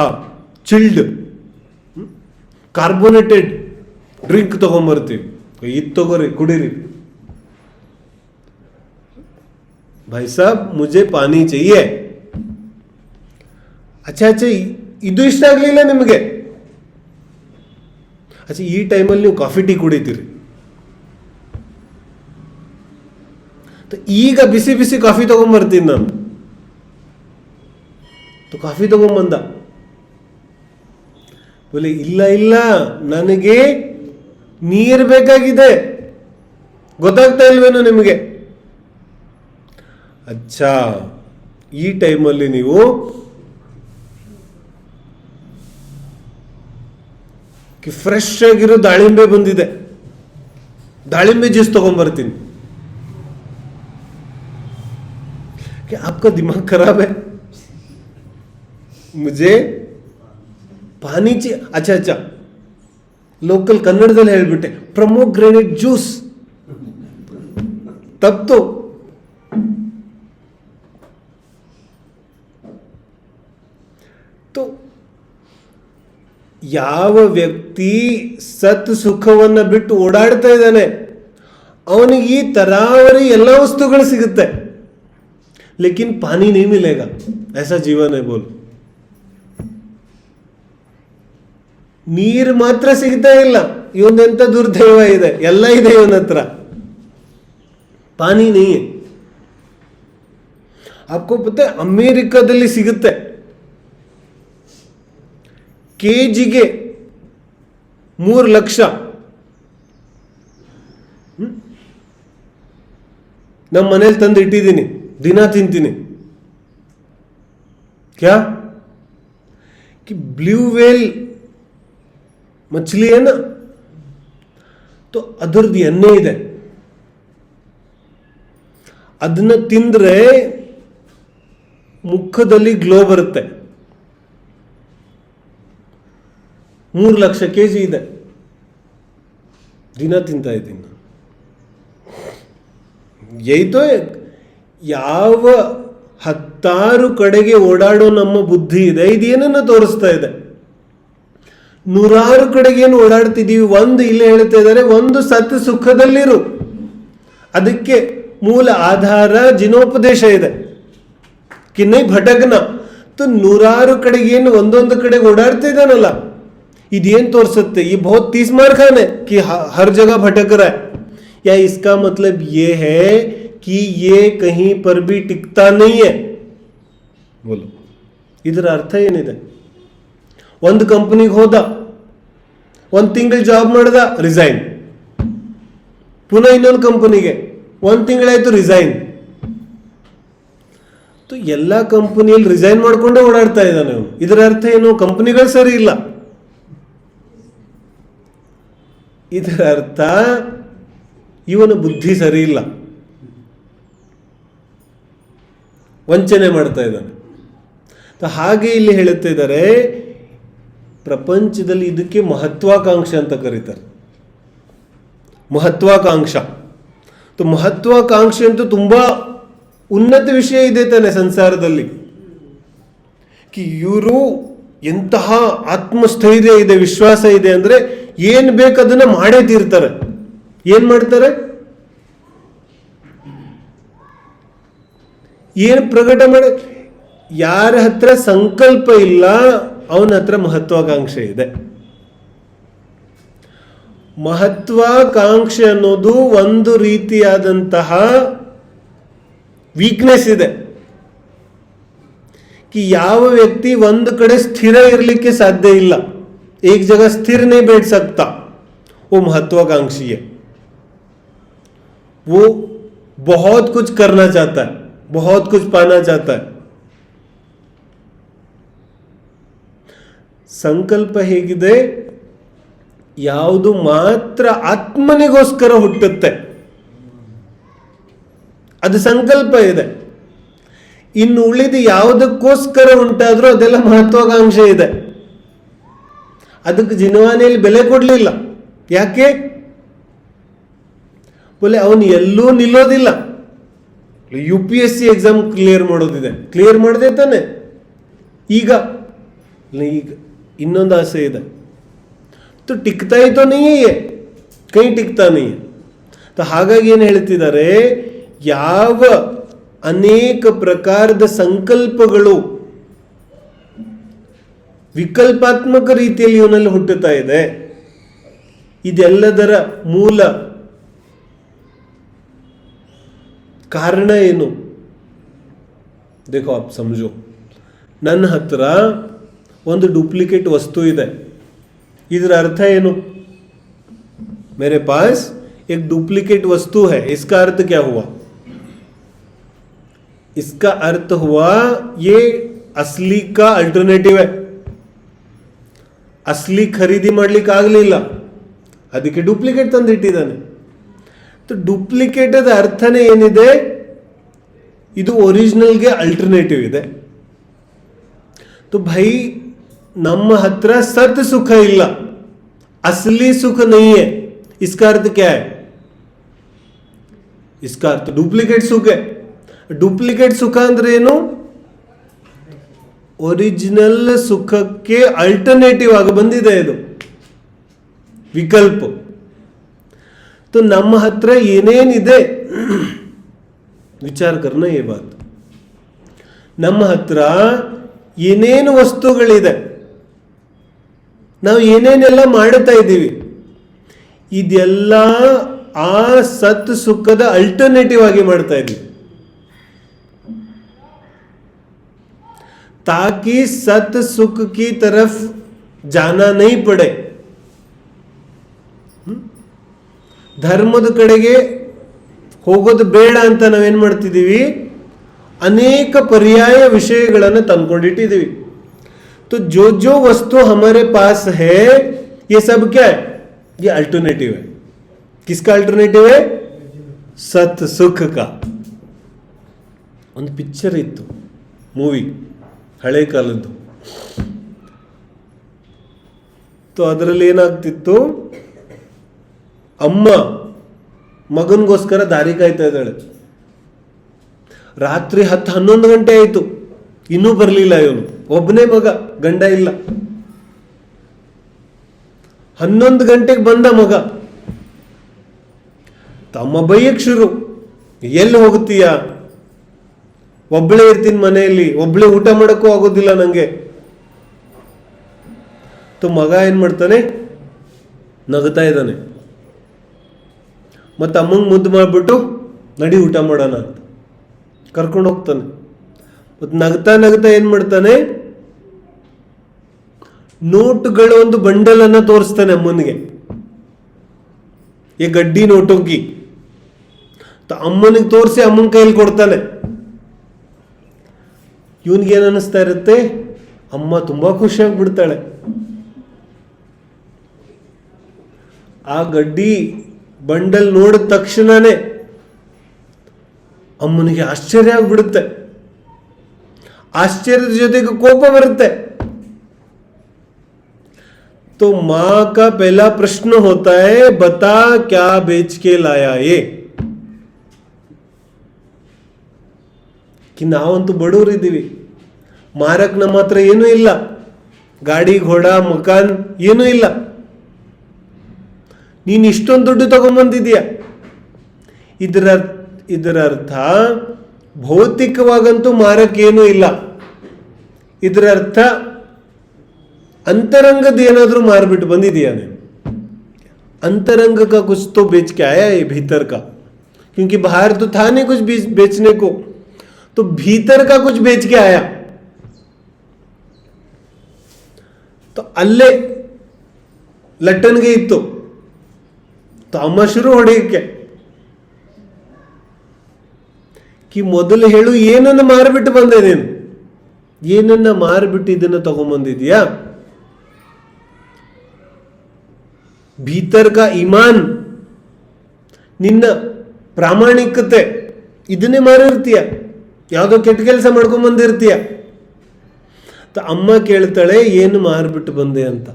ಚಿಲ್ಡ್ ಕಾರ್ಬೋನೇಟೆಡ್ ಡ್ರಿಂಕ್ ತಗೊಂಡ್ಬರ್ತೀವಿ. ಇದು ತಗೋರಿ, ಕುಡೀರಿ. भाई साहब मुझे पानी चाहिए. अच्छा अच्छा, ಇದು ಇಷ್ಟ ಆಗಲಿಲ್ಲ ನಿಮಗೆ? अच्छा, ಈ ಟೈಮಲ್ಲಿ ನೀವು ಕಾಫಿ ಟೀ ಕುಡಿತೀರಿ. ಈಗ ಬಿಸಿ ಬಿಸಿ ಕಾಫಿ ತಗೊಂಡ್ಬರ್ತೀನಿ ನಾನು. ಕಾಫಿ ತಗೊಂಡ್ಬಂದ. ಬೋಲೆ ಇಲ್ಲ ಇಲ್ಲ, ನನಗೆ ನೀರು ಬೇಕಾಗಿದೆ. ಗೊತ್ತಾಗ್ತಾ ಇಲ್ವೇನೋ ನಿಮಗೆ? ಅಚ್ಚಾ, ಈ ಟೈಮಲ್ಲಿ ನೀವು ಫ್ರೆಶ್ ಆಗಿರೋ ದಾಳಿಂಬೆ ಬಂದಿದೆ, ದಾಳಿಂಬೆ ಜ್ಯೂಸ್ ತಗೊಂಡ್ಬರ್ತೀನಿ. आपका दिमाग खराब है, मुझे पानी चाहिए. अच्छा अच्छा, लोकल कन्नड़ದಲ್ಲಿ ಹೇಳ್ಬಿಟ್ಟೆ, ಪ್ರೊಮೋಗ್ರೆನೇಟ್ ಜ್ಯೂಸ್. तब तो ಯಾವ ವ್ಯಕ್ತಿ ಸತ್ ಸುಖವನ್ನ ಬಿಟ್ಟು ಓಡಾಡ್ತಾ ಇದ್ದಾನೆ ಅವನಿಗೆ ಈ ತರಾವರಿ ಎಲ್ಲ ವಸ್ತುಗಳು ಸಿಗುತ್ತೆ, लेकिन पानी नहीं मिलेगा. ऐसा जीवन है. बोलो, ನೀರು ಮಾತ್ರ ಸಿಗ್ತಾ ಇಲ್ಲ. ಇವನೆಂತ ದುರ್ದೈವ ಇದೆ, ಎಲ್ಲ ಇದೆ ಇವನ ಹತ್ರ, ಪಾನಿ नहीं है. आपको पता है ಅಮೆರಿಕದಲ್ಲಿ ಸಿಗುತ್ತೆ ಕೆಜಿಗೆ 3 ಲಕ್ಷ. ನಮ್ಮ ಮನೇಲಿ ತಂದು ಇಟ್ಟಿದ್ದೀನಿ, ದಿನ ತಿಂತೀನಿ. क्या कि ब्लू वेल मछली है ना, तो ಅದರದ್ದು ಎಣ್ಣೆ ಇದೆ, ಅದನ್ನ ತಿಂದ್ರೆ ಮುಖದಲ್ಲಿ ಗ್ಲೋ ಬರುತ್ತೆ. 3 ಲಕ್ಷ ಕೆಜಿ ಇದೆ, ದಿನ ತಿಂತಾ ಇದ್ದೀನಿ. ಏಯ್ತೋ ಯಾವ 10 ಕಡೆಗೆ ಓಡಾಡೋ ನಮ್ಮ ಬುದ್ಧಿ ಇದೆ, ಇದೇನನ್ನ ತೋರಿಸ್ತಾ ಇದೆ. 100 ಕಡೆಗೆ ಏನು ಓಡಾಡ್ತಿದ್ದೀವಿ. ಒಂದು ಇಲ್ಲೇ ಹೇಳ್ತಾ ಇದ್ದಾರೆ, ಒಂದು ಸತ್ ಸುಖದಲ್ಲಿರು. ಅದಕ್ಕೆ ಮೂಲ ಆಧಾರ ಜಿನೋಪದೇಶ ಇದೆ कि नहीं भटकना. तो ನೂರಾರು ಕಡೆಗೆ ಏನು ಒಂದೊಂದು ಕಡೆಗೆ ಓಡಾಡ್ತಾ ಇದ್ದಾನಲ್ಲ, ಇದೇನು ತೋರಿಸುತ್ತೆ? ये बहुत 30 मार खाने कि हर जगह भटक रहा है, या इसका मतलब ये है कि ये कहीं पर भी टिकता नहीं है? बोलो, ಇದರ ಅರ್ಥ ಏನಿದೆ? ಒಂದು ಕಂಪನಿಗೆ ಹೋದ, ಒಂದು ತಿಂಗಳು ಜಾಬ್ ಮಾಡ್ದ, ರಿಸೈನ್. ಪುನಃ ಇನ್ನೊಂದು ಕಂಪನಿಗೆ, ಒಂದು ತಿಂಗಳಾಯ್ತು ರಿಸೈನ್. ಎಲ್ಲ ಕಂಪನಿಯಲ್ಲಿ ರಿಸೈನ್ ಮಾಡ್ಕೊಂಡೇ ಓಡಾಡ್ತಾ ಇದ್ದಾನೆ ಅವನು. ಇದರ ಅರ್ಥ ಏನು? ಕಂಪನಿಗಳು ಸರಿ ಇಲ್ಲ. ಇದರ ಅರ್ಥ ಇವನ ಬುದ್ಧಿ ಸರಿ ಇಲ್ಲ, ವಂಚನೆ ಮಾಡ್ತಾ ಇದ್ದಾನೆ. ಹಾಗೆ ಇಲ್ಲಿ ಹೇಳುತ್ತಾ ಇದ್ದಾರೆ, ಪ್ರಪಂಚದಲ್ಲಿ ಇದಕ್ಕೆ ಮಹತ್ವಾಕಾಂಕ್ಷೆ ಅಂತ ಕರೀತಾರೆ. ಮಹತ್ವಾಕಾಂಕ್ಷ. ಮಹತ್ವಾಕಾಂಕ್ಷೆ ಅಂತೂ ತುಂಬಾ ಉನ್ನತ ವಿಷಯ ಇದೆ ತಾನೆ ಸಂಸಾರದಲ್ಲಿ. ಕಿ ಇವರು ಎಂತಹ ಆತ್ಮಸ್ಥೈರ್ಯ ಇದೆ, ವಿಶ್ವಾಸ ಇದೆ ಅಂದ್ರೆ ಏನ್ ಬೇಕು ಅದನ್ನ ಮಾಡೇ ತೀರ್ತಾರೆ. ಏನ್ ಮಾಡ್ತಾರೆ? ಏನ್ ಪ್ರಕಟ ಮಾಡಿ, ಯಾರ ಹತ್ರ ಸಂಕಲ್ಪ ಇಲ್ಲ ಅವನ ಹತ್ರ ಮಹತ್ವಾಕಾಂಕ್ಷೆ ಇದೆ. ಮಹತ್ವಾಕಾಂಕ್ಷೆ ಅನ್ನೋದು ಒಂದು ರೀತಿಯಾದಂತಹ ವೀಕ್ನೆಸ್ ಇದೆ. कि ಯಾವ ವ್ಯಕ್ತಿ ಒಂದು ಕಡೆ ಸ್ಥಿರ ಇರಲಿಕ್ಕೆ ಸಾಧ್ಯ ಇಲ್ಲ, एक जगह स्थिर नहीं बैठ सकता, वो महत्वाकांक्षी है. वो बहुत कुछ करना चाहता है, बहुत कुछ पाना चाहता है. ಸಂಕಲ್ಪ ಹೇಗಿದೆ? ಯಾವುದು ಮಾತ್ರ ಆತ್ಮನಿಗೋಸ್ಕರ ಹುಟ್ಟುತ್ತೆ ಅದು ಸಂಕಲ್ಪ ಇದೆ. ಇನ್ನು ಉಳಿದು ಯಾವುದಕ್ಕೋಸ್ಕರ ಉಂಟಾದ್ರೂ ಅದೆಲ್ಲ ಮಹತ್ವಾಕಾಂಕ್ಷೆ ಇದೆ. ಅದಕ್ಕೆ ಜಿನವಾನೆಯಲ್ಲಿ ಬೆಲೆ ಕೊಡಲಿಲ್ಲ. ಯಾಕೆ? ಬೋಲೆ ಅವನು ಎಲ್ಲೂ ನಿಲ್ಲೋದಿಲ್ಲ. UPSC ಎಕ್ಸಾಮ್ ಕ್ಲಿಯರ್ ಮಾಡೋದಿದೆ, ಕ್ಲಿಯರ್ ಮಾಡದೆ ತಾನೆ. ಈಗ ಇನ್ನೊಂದು ಆಸೆ ಇದೆ, तो टिकता ही तो नहीं है, ये कहीं टिकता नहीं है. तो ಹಾಗಾಗಿ ಏನು ಹೇಳ್ತಿದ್ದಾರೆ, ಯಾವ ಅನೇಕ ಪ್ರಕಾರದ ಸಂಕಲ್ಪಗಳು ವಿಕಲ್ಪಾತ್ಮಕ ರೀತಿಯಲ್ಲಿ ಇವನಲ್ಲಿ ಹುಟ್ಟುತ್ತಾ ಇದೆ, ಇದೆಲ್ಲದರ ಮೂಲ ಕಾರಣ ಏನು? देखो आप समझो, ನನ್ನ ಹತ್ರ ಒಂದು ಡೂಪ್ಲಿಕೇಟ್ ವಸ್ತು ಇದೆ, ಇದರ अर्थ ಏನು? मेरे पास एक डुप्लीकेट वस्तु है, इसका अर्थ क्या हुआ? इसका अर्थ हुआ ये असली का अल्टरनेटिव है. असली ಖರೀದಿ ಮಾಡ್ಲಿಕ್ಕೆ ಆಗಲಿಲ್ಲ, ಅದಕ್ಕೆ ಡೂಪ್ಲಿಕೇಟ್ ತಂದಿಟ್ಟಿದ್ದಾನೆ. तो ಡೂಪ್ಲಿಕೇಟ್ ಅದ ಅರ್ಥನೇ ಏನಿದೆ? ಇದು ಒರಿಜಿನಲ್ಗೆ ಅಲ್ಟರ್ನೇಟಿವ್ ಇದೆ. तो भाई ನಮ್ಮ ಹತ್ರ ಸತ್ ಸುಖ ಇಲ್ಲ, असली सुख नहीं है. इसका अर्थ क्या है? इसका अर्थ डुप्लीकेट सुख है. डुप्लीकेट सुख ಅಂದ್ರೆ ಏನು? ಒರಿಜಿನಲ್ ಸುಖಕ್ಕೆ ಅಲ್ಟರ್ನೇಟಿವ್ ಆಗಿ ಬಂದಿದೆ ಇದು ವಿಕಲ್ಪ. तो ನಮ್ಮ ಹತ್ರ ಏನೇನಿದೆ ವಿಚಾರ करना ये बात. ನಮ್ಮ ಹತ್ರ ಏನೇನು ವಸ್ತುಗಳಿದೆ, ನಾವು ಏನೇನೆಲ್ಲ ಮಾಡುತ್ತಾ ಇದ್ದೀವಿ, ಇದೆಲ್ಲ ಆ ಸತ್ ಸುಖದ ಅಲ್ಟರ್ನೇಟಿವ್ ಆಗಿ ಮಾಡ್ತಾ ಇದ್ದೀವಿ. ताकि सत सुख की तरफ जाना नहीं पड़े. ಧರ್ಮದ ಕಡೆಗೆ ಹೋಗೋದು ಬೇಡ ಅಂತ ನಾವೇನ್ ಮಾಡ್ತಿದ್ದೀವಿ, ಅನೇಕ ಪರ್ಯಾಯ ವಿಷಯಗಳನ್ನು ತಂದ್ಕೊಂಡಿಟ್ಟಿದ್ದೀವಿ. तो जो जो वस्तु हमारे पास है ये सब क्या है? ये अल्टरनेटिव है. किसका अल्टरनेटिव है? सत सुख का. ಒಂದು ಪಿಕ್ಚರ್ ಇತ್ತು, ಮೂವಿ, ಹಳೆ ಕಾಲದ್ದು. तो ಅದರಲ್ಲಿ ಏನಾಗ್ತಿತ್ತು, ಅಮ್ಮ ಮಗನಿಗೋಸ್ಕರ ದಾರಿ ಕಾಯ್ತಾ ಇದ್ದಾಳೆ. ರಾತ್ರಿ 10-11 ಗಂಟೆ ಆಯಿತು, ಇನ್ನೂ ಬರಲಿಲ್ಲ ಇವನು. ಒಬ್ಬನೇ ಮಗ, ಗಂಡ ಇಲ್ಲ. 11 ಗಂಟೆಗೆ ಬಂದ ಮಗ. ತಮ್ಮ ಬೈಯಕ್ಕೆ ಶುರು, ಎಲ್ಲಿ ಹೋಗ್ತೀಯ? ಒಬ್ಬಳೇ ಇರ್ತೀನಿ ಮನೆಯಲ್ಲಿ, ಒಬ್ಬಳೇ ಊಟ ಮಾಡೋಕ್ಕೂ ಆಗೋದಿಲ್ಲ ನನಗೆ. ಮಗ ಏನು ಮಾಡ್ತಾನೆ? ನಗ್ತಾ ಇದ್ದಾನೆ. ಮತ್ತು ಅಮ್ಮಂಗೆ ಮುದ್ದು ಮಾಡಿಬಿಟ್ಟು ನಡಿ ಊಟ ಮಾಡೋಣ ಅಂತ ಕರ್ಕೊಂಡು ಹೋಗ್ತಾನೆ. ಮತ್ತು ನಗ್ತಾ ನಗ್ತಾ ಏನು ಮಾಡ್ತಾನೆ? ನೋಟುಗಳ ಒಂದು ಬಂಡಲನ್ನು ತೋರಿಸ್ತಾನೆ ಅಮ್ಮನಿಗೆ. ಈ ಗಡ್ಡಿ ನೋಟೋಗಿ ಅಮ್ಮನಿಗೆ ತೋರಿಸಿ ಅಮ್ಮನ ಕೈಯಲ್ಲಿ ಕೊಡ್ತಾನೆ. ಇವನ್ಗೇನು ಅನ್ನಿಸ್ತಾ ಇರುತ್ತೆ? ಅಮ್ಮ ತುಂಬ ಖುಷಿಯಾಗ್ಬಿಡ್ತಾಳೆ. ಆ ಗಡ್ಡಿ ಬಂಡಲ್ ನೋಡಿದ ತಕ್ಷಣನೇ ಅಮ್ಮನಿಗೆ ಆಶ್ಚರ್ಯ ಆಗ್ಬಿಡುತ್ತೆ. ಆಶ್ಚರ್ಯದ ಜೊತೆಗೆ ಕೋಪ ಬರುತ್ತೆ. तो माँ का पहला प्रश्न होता है, बता क्या बेच के लाया ये. कि ನಾವಂತೂ ಬಡವರಿದ್ದೀವಿ, ಮಾರಕ್ ನಮ್ಮ ಹತ್ರ ಏನೂ ಇಲ್ಲ, ಗಾಡಿ ಘೋಡ ಮಕಾನ್ ಏನೂ ಇಲ್ಲ. ನೀನು ಇಷ್ಟೊಂದು ದುಡ್ಡು ತಗೊಂಬಂದಿದೀಯ. ಇದರ ಅರ್ಥ ಭೌತಿಕವಾಗಂತೂ ಮಾರಕ್ಕೇನೂ ಇಲ್ಲ. ಇದರ ಅರ್ಥ अंतरंगद ಏನಾದರೂ ಮಾರ್ಬಿಟ್ಟು ಬಂದಿದೆಯಾ ನೀನು? अंतरंग का कुछ तो बेच के आया है भीतर का, क्योंकि बाहर तो था नहीं कुछ बेचने को, तो भीतर का कुछ बेच के आया. तो ಅಲ್ಲೇ ಲಟ್ಟನ್ಗೆ ಇತ್ತು. तो ಅಮ್ಮ ಶುರು ಹೊಡೆಯಕ್ಕೆ ಕಿ ಮೊದಲು ಹೇಳು, ಏನನ್ನ ಮಾರ್ಬಿಟ್ಟು ಬಂದೆ ನೀನು? ಏನನ್ನ ಮಾರ್ಬಿಟ್ಟು ಇದನ್ನ ತಗೊಂಬಂದಿದ್ಯಾ? ಭೀತರ್ ಕಾ ಇಮಾನ್, ನಿನ್ನ ಪ್ರಾಮಾಣಿಕತೆ, ಇದನ್ನೇ ಮಾರಿರ್ತೀಯ. ಯಾವುದೋ ಕೆಟ್ಟ ಕೆಲಸ ಮಾಡ್ಕೊಂಡ್ ಬಂದಿರ್ತೀಯ. ಅಮ್ಮ ಕೇಳ್ತಾಳೆ, ಏನು ಮಾರ್ಬಿಟ್ಟು ಬಂದೆ ಅಂತ.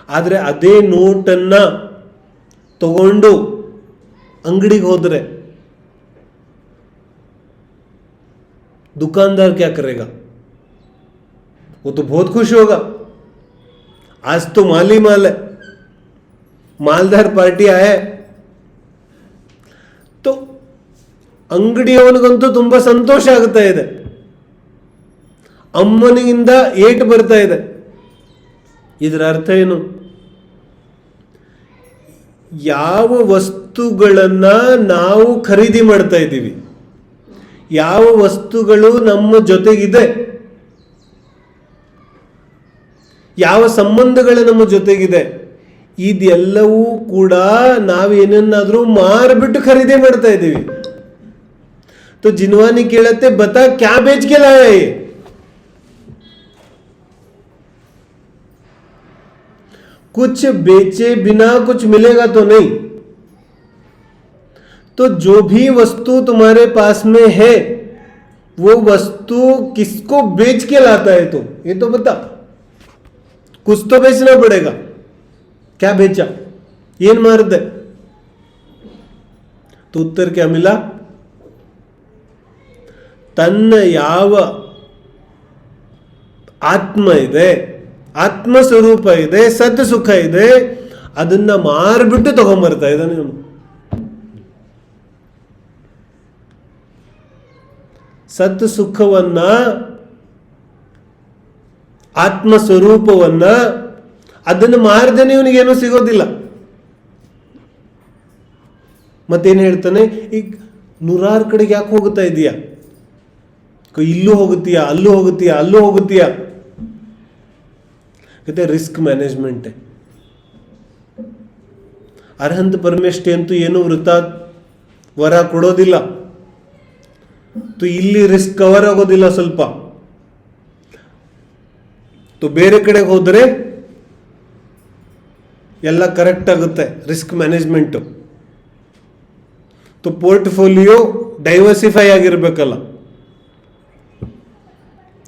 ಆದ್ರೆ ಅದೇ ನೋಟನ್ನ ತಗೊಂಡು ಅಂಗಡಿಗೆ ಹೋದ್ರೆ दुकानदार क्या करेगा? वो तो बहुत खुश होगा, आज तो माल ही माल है, मालदार पार्टी आया है. तो ಅಂಗಡಿಯವನಿಗಂತೂ ತುಂಬಾ ಸಂತೋಷ ಆಗ್ತಾ ಇದೆ. ಅಮ್ಮನಿಂದ ಏಟು ಬರ್ತಾ ಇದೆ. ಇದರ ಅರ್ಥ ಏನು? ಯಾವ ವಸ್ತುಗಳನ್ನ ನಾವು ಖರೀದಿ ಮಾಡ್ತಾ ಇದ್ದೀವಿ, ಯಾವ ವಸ್ತುಗಳು ನಮ್ಮ ಜೊತೆಗಿದೆ, ಯಾವ ಸಂಬಂಧಗಳು ನಮ್ಮ ಜೊತೆಗಿದೆ, ಇದೆಲ್ಲವೂ ಕೂಡ ನಾವೇನನ್ನಾದ್ರೂ ಮಾರ್ಬಿಟ್ಟು ಖರೀದಿ ಮಾಡ್ತಾ ಇದ್ದೀವಿ. तो जिनवानी ಕೇಳತ್ತೆ, बता क्या बेच के लाया ये? कुछ बेचे बिना कुछ मिलेगा तो नहीं. तो जो भी वस्तु तुम्हारे पास में है, वो वस्तु किसको बेच के लाता है? तो ये तो बता, कुछ तो बेचना पड़ेगा. क्या बेचा? ये मार दे. तो उत्तर क्या मिला? ತನ್ನ ಯಾವ ಆತ್ಮ ಇದೆ, ಆತ್ಮ ಸ್ವರೂಪ ಇದೆ, ಸತ್ ಸುಖ ಇದೆ, ಅದನ್ನ ಮಾರ್ಬಿಟ್ಟು ತಗೊಂಡ್ಬರ್ತಾ ಇದ್ದಾನೆ. ಸತ್ ಸುಖವನ್ನ, ಆತ್ಮ ಸ್ವರೂಪವನ್ನ, ಅದನ್ನು ಮಾರದೇನೆ ಇವನಿಗೇನೂ ಸಿಗೋದಿಲ್ಲ. ಮತ್ತೇನು ಹೇಳ್ತಾನೆ? ಈಗ 100 ಕಡೆಗೆ ಯಾಕೆ ಹೋಗ್ತಾ ಇದೀಯಾ? ಇಲ್ಲೂ ಹೋಗುತ್ತೀಯಾ, ಅಲ್ಲೂ ಹೋಗುತ್ತೀಯಾ, ಅಲ್ಲೂ ಹೋಗುತ್ತೀಯಾ? Risk management. ಅರ್ಹಂತ ಪರಮೇಷ್ಠಿ ಅಂತೂ ಏನು ವೃತ ವರ ಕೊಡೋದಿಲ್ಲ. ಇಲ್ಲಿ ರಿಸ್ಕ್ ಕವರ್ ಆಗೋದಿಲ್ಲ ಸ್ವಲ್ಪ. ಬೇರೆ ಕಡೆಗೆ ಹೋದರೆ ಎಲ್ಲ ಕರೆಕ್ಟ್ ಆಗುತ್ತೆ. Risk management. ಪೋರ್ಟ್ಫೋಲಿಯೋ ಡೈವರ್ಸಿಫೈ ಆಗಿರ್ಬೇಕಲ್ಲ.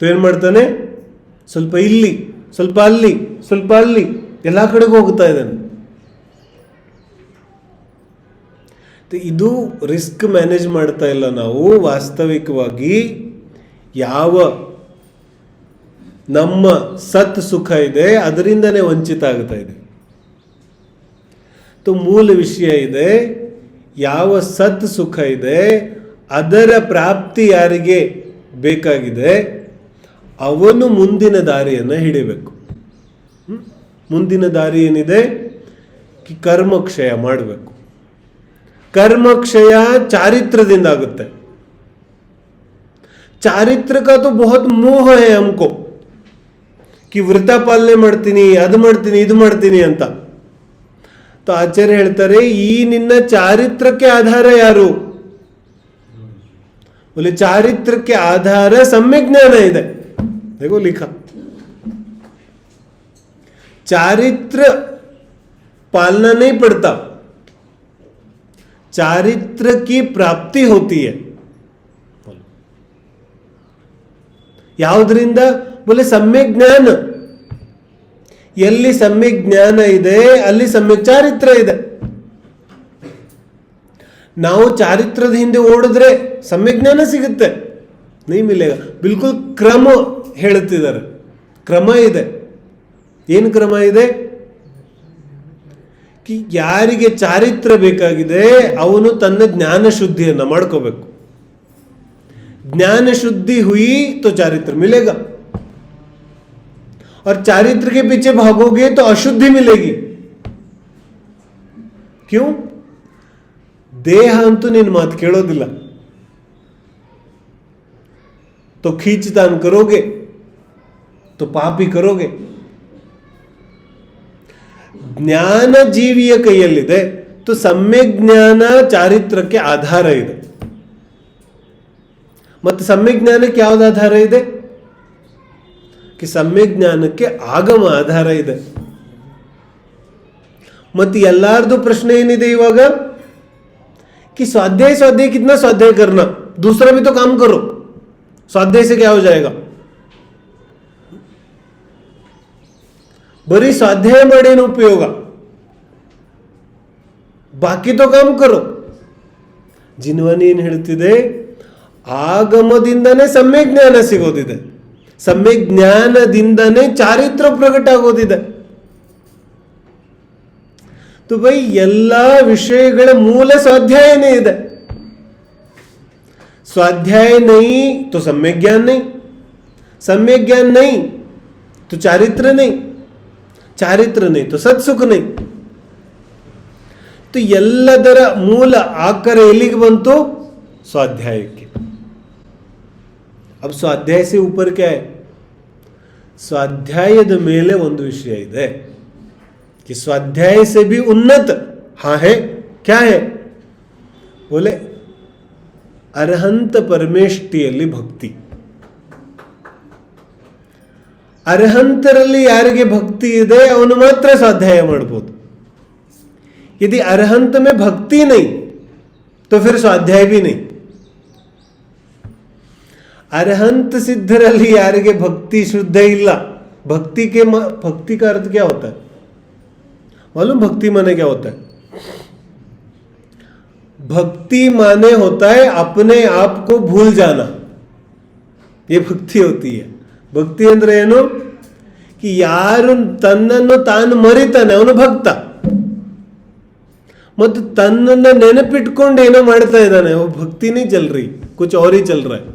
ಏನು ಮಾಡ್ತಾನೆ? ಸ್ವಲ್ಪ ಇಲ್ಲಿ, ಸ್ವಲ್ಪ ಅಲ್ಲಿ, ಸ್ವಲ್ಪ ಅಲ್ಲಿ, ಎಲ್ಲ ಕಡೆಗೂ ಹೋಗ್ತಾ ಇದ್ದಾನೆ. ಇದು ರಿಸ್ಕ್ ಮ್ಯಾನೇಜ್ ಮಾಡ್ತಾ ಇಲ್ಲ ನಾವು. ವಾಸ್ತವಿಕವಾಗಿ ಯಾವ ನಮ್ಮ ಸತ್ ಸುಖ ಇದೆ ಅದರಿಂದನೇ ವಂಚಿತ ಆಗ್ತಾ ಇದೆ. ಮೂಲ ವಿಷಯ ಇದೆ, ಯಾವ ಸತ್ ಸುಖ ಇದೆ ಅದರ ಪ್ರಾಪ್ತಿ ಯಾರಿಗೆ ಬೇಕಾಗಿದೆ ಅವನು ಮುಂದಿನ ದಾರಿಯನ್ನು ಹಿಡಿಬೇಕು. ಮುಂದಿನ ದಾರಿ ಏನಿದೆ? ಕರ್ಮಕ್ಷಯ ಮಾಡಬೇಕು. कर्मक्षय चारित्रದಿಂದ ಆಗುತ್ತೆ. चारित्र का तो बहुत मोह है हमको कि व्रत पालने ಮಾಡ್ತೀನಿ, ಅದು ಮಾಡ್ತೀನಿ, ಇದು ಮಾಡ್ತೀನಿ ಅಂತ. तो ಆಚಾರ್ಯ ಹೇಳ್ತಾರೆ ಈ ನಿನ್ನ ಚಾರಿತ್ರಕ್ಕೆ ಆಧಾರ ಯಾರು? बोले चारित्र के आधार सम्यक ज्ञान ಇದೆ. देखो लिखा चारित्र पालना नहीं पड़ता, चारित्र की प्राप्ति होती है. ಯಾವುದರಿಂದ? बोले सम्यक ज्ञान. ಎಲ್ಲಿ सम्यक ज्ञान ಇದೆ ಅಲ್ಲಿ सम्यक ಚಾರಿತ್ರ ಇದೆ. ನಾವು ಚಾರಿತ್ರದ ಹಿಂದೆ ಓಡಿದ್ರೆ सम्यक ज्ञान ಸಿಗುತ್ತೆ, नहीं मिलेगा. बिल्कुल ಕ್ರಮ ಹೇಳುತ್ತಿದ್ದಾರೆ, ಕ್ರಮ ಇದೆ. ಏನು ಕ್ರಮ ಇದೆ? कि ಯಾರಿಗೆ ಚಾರಿತ್ರ ಬೇಕಾಗಿದೆ ಅವನು ತನ್ನ ಜ್ಞಾನ ಶುದ್ಧಿಯನ್ನು ಮಾಡ್ಕೋಬೇಕು. ज्ञान शुद्धि हुई तो चारित्र मिलेगा, और चारित्र के पीछे भागोगे तो अशुद्धि मिलेगी. क्यों? देह अंतु निन मात केळोदिल्ल, तो खींचतान करोगे तो पापी करोगे. ज्ञान जीविಯ ಕೈಯಲ್ಲಿದೆ. तो सम्यक ज्ञान ಚಾರಿತ್ರಕ್ಕೆ ಆಧಾರ ಇದೆ. ಮತ್ತು सम्यक ಜ್ಞಾನಕ್ಕೆ ಯಾವುದು ಆಧಾರ ಇದೆ? कि सम्यक ಜ್ಞಾನಕ್ಕೆ ಆಗಮ ಆಧಾರ ಇದೆ. ಮತ್ತು ಎಲ್ಲಾರದು ಪ್ರಶ್ನೆ ಏನಿದೆ ಇವಾಗ? कि स्वाध्याय स्वाध्याय कितना स्वाध्याय करना, दूसरा भी तो काम करो, स्वाध्याय से क्या हो जाएगा? बरी स्वाध्याय ಮಾಡೇನು ಉಪಯೋಗ? ಬಾಕಿ तो काम करो. ಜಿನ್ವಾನಿ ಏನು ಹೇಳ್ತಿದೆ? ಆಗಮದಿಂದನೇ सम्यक ಜ್ಞಾನ ಸಿಗೋದಿದೆ, सम्यक ಜ್ಞಾನದಿಂದನೇ ಚಾರಿತ್ರ ಪ್ರಕಟ ಆಗೋದಿದೆ. तो भाई ಎಲ್ಲ ವಿಷಯಗಳ ಮೂಲ ಸ್ವಾಧ್ಯಾಯನೇ ಇದೆ. स्वाध्याय नहीं तो सम्यक ज्ञान नहीं, सम्यक ज्ञान नहीं तो चारित्र नहीं, चारित्र नहीं तो सत्सुख नहीं. तो ಎಲ್ಲದರ ಮೂಲ ಆಕರ ಎಲ್ಲಿಗೆ ಬಂತು? स्वाध्यायಕ್ಕೆ. अब स्वाध्याय से ऊपर क्या है? स्वाध्यायದ ಮೇಲೆ ಒಂದು ವಿಷಯ ಇದೆ कि स्वाध्याय से भी उन्नत हाँ है. क्या है? बोले ಅರ್ಹಂತ ಪರಮೇಷ್ಠಿಯಲ್ಲಿ ಭಕ್ತಿ. ಅರ್ಹಂತರಲ್ಲಿ ಯಾರಿಗೆ ಭಕ್ತಿ ಇದೆ ಅವನು ಮಾತ್ರ ಸ್ವಾಧ್ಯಾಯ ಮಾಡಬಹುದು. यदि अरहंत में भक्ति नहीं तो फिर स्वाध्याय भी नहीं. अरहंत सिद्धರಲ್ಲಿ ಯಾರಿಗೆ भक्ति शुद्ध ಇಲ್ಲ, भक्ति का अर्थ क्या होता है मालूम? भक्ति माने क्या होता है? भक्ति माने होता है अपने आप को भूल जाना, ये भक्ति होती है. भक्ति ಅಂದ್ರೆ ಏನು? कि ಯಾರು ತನ್ನನ್ನು ತಾನು ಮರಿತಾನೆ ಅವನು ಭಕ್ತ, ಮತ್ತು ತನ್ನನ್ನು ನೆನಪಿಟ್ಕೊಂಡು ಏನೋ ಮಾಡ್ತಾ ಇದ್ದಾನೆ वो भक्ति नहीं चल रही, कुछ और ही चल रहा है.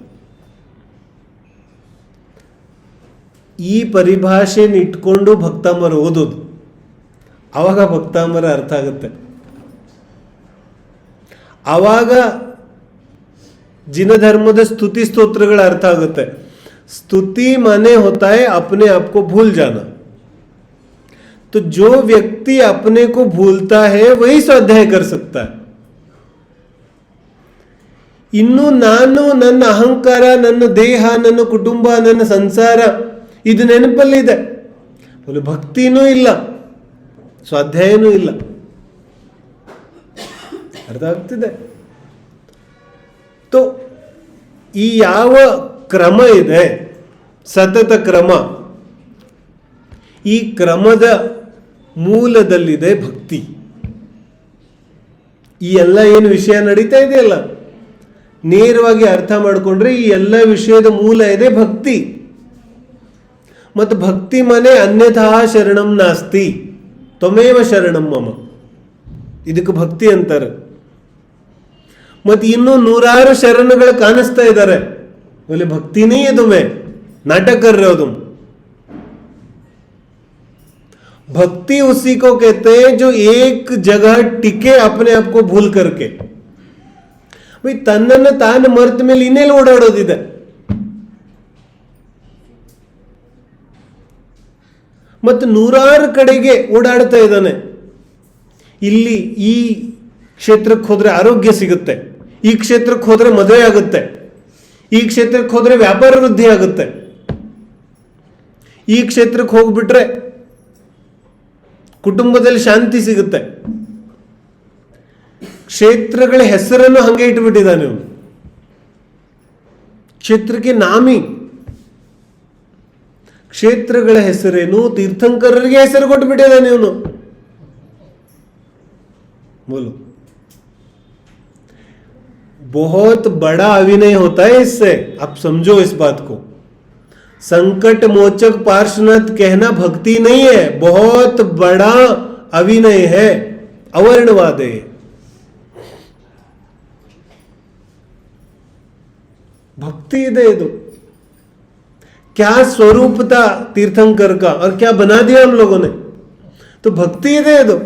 ಈ ಪರಿಭಾಷೆಯನ್ನು ಇಟ್ಕೊಂಡು ಭಕ್ತಾಮರ ಓದೋದು, ಆವಾಗ ಭಕ್ತಾಮರ ಅರ್ಥ ಆಗುತ್ತೆ. ಆವಾಗ ಜಿನ ಧರ್ಮದ ಸ್ತುತಿ ಸ್ತೋತ್ರಗಳ ಅರ್ಥ ಆಗುತ್ತೆ. स्तुति माने होता है अपने आप को भूल जाना. तो जो व्यक्ति अपने को भूलता है वही स्वाध्याय कर सकता है. ಇನ್ನು ನಾನು ನನ್ನ ಅಹಂಕಾರ, ನನ್ನ ದೇಹ, ನನ್ನ ಕುಟುಂಬ, ನನ್ನ ಸಂಸಾರ ಇದು ನೆನಪಲ್ಲಿದೆ, ಭಕ್ತಿನೂ ಇಲ್ಲ, ಸ್ವಾಧ್ಯಾಯನೂ ಇಲ್ಲ. ಅರ್ಥ ಆಗ್ತಿದೆ? तो ಈ ಯಾವ ಕ್ರಮ ಇದೆ, ಸತತ ಕ್ರಮ, ಈ ಕ್ರಮದ ಮೂಲದಲ್ಲಿದೆ ಭಕ್ತಿ. ಈ ಎಲ್ಲ ಏನು ವಿಷಯ ನಡೀತಾ ಇದೆಯಲ್ಲ ನೇರವಾಗಿ ಅರ್ಥ ಮಾಡಿಕೊಂಡ್ರೆ ಈ ಎಲ್ಲ ವಿಷಯದ ಮೂಲ ಇದೆ ಭಕ್ತಿ. ಮತ್ತು ಭಕ್ತಿ ಮನೆ ಅನ್ಯಥಾ ಶರಣಂ ನಾಸ್ತಿ ತ್ವಮೇವ ಶರಣಂ ಮಮ, ಇದಕ್ಕೆ ಭಕ್ತಿ ಅಂತಾರೆ. ಮತ್ತೆ ಇನ್ನೂ 100 ಶರಣಗಳು ಕಾಣಿಸ್ತಾ ಇದ್ದಾರೆ. बोले भक्ति नहीं है तुम्हें, नाटक कर रहे हो तुम. भक्ति उसी को कहते हैं जो एक जगह टिके अपने आप को भूल करके. भाई तन्नನ್ನು ತಾನು ಮರೆತ ಮೇಲೆ ಇನ್ನೆಲ್ಲ ಓಡಾಡೋದಿದೆ. ಮತ್ತು 100 ಕಡೆಗೆ ಓಡಾಡ್ತಾ ಇದ್ದಾನೆ. ಇಲ್ಲಿ ಈ ಕ್ಷೇತ್ರಕ್ಕೆ ಹೋದ್ರೆ ಆರೋಗ್ಯ ಸಿಗುತ್ತೆ, ಈ ಕ್ಷೇತ್ರಕ್ಕೆ ಹೋದ್ರೆ ಮದುವೆ ಆಗುತ್ತೆ, ಈ ಕ್ಷೇತ್ರಕ್ಕೆ ಹೋದ್ರೆ ವ್ಯಾಪಾರ ವೃದ್ಧಿ ಆಗುತ್ತೆ, ಈ ಕ್ಷೇತ್ರಕ್ಕೆ ಹೋಗ್ಬಿಟ್ರೆ ಕುಟುಂಬದಲ್ಲಿ ಶಾಂತಿ ಸಿಗುತ್ತೆ. ಕ್ಷೇತ್ರಗಳ ಹೆಸರನ್ನು ಹಂಗೆ ಇಟ್ಬಿಟ್ಟಿದ್ದಾನೆ ಅವನು. ಕ್ಷೇತ್ರಕ್ಕೆ ನಾಮಿ. ಕ್ಷೇತ್ರಗಳ ಹೆಸರೇನು? ತೀರ್ಥಂಕರರಿಗೆ ಹೆಸರು ಕೊಟ್ಟು ಬಿಟ್ಟಿದ್ದಾನೆ ಇವನು. बोलो, बहुत बड़ा अभिनय होता है इससे. आप समझो इस बात को. संकट मोचक पार्श्वनाथ कहना भक्ति नहीं है, बहुत बड़ा अभिनय है, अवर्णवाद है. भक्ति ಇದೆ ಇದು. क्या स्वरूप था तीर्थंकर का और क्या बना दिया हम लोगों ने. तो भक्ति ಇದೆ ಇದು.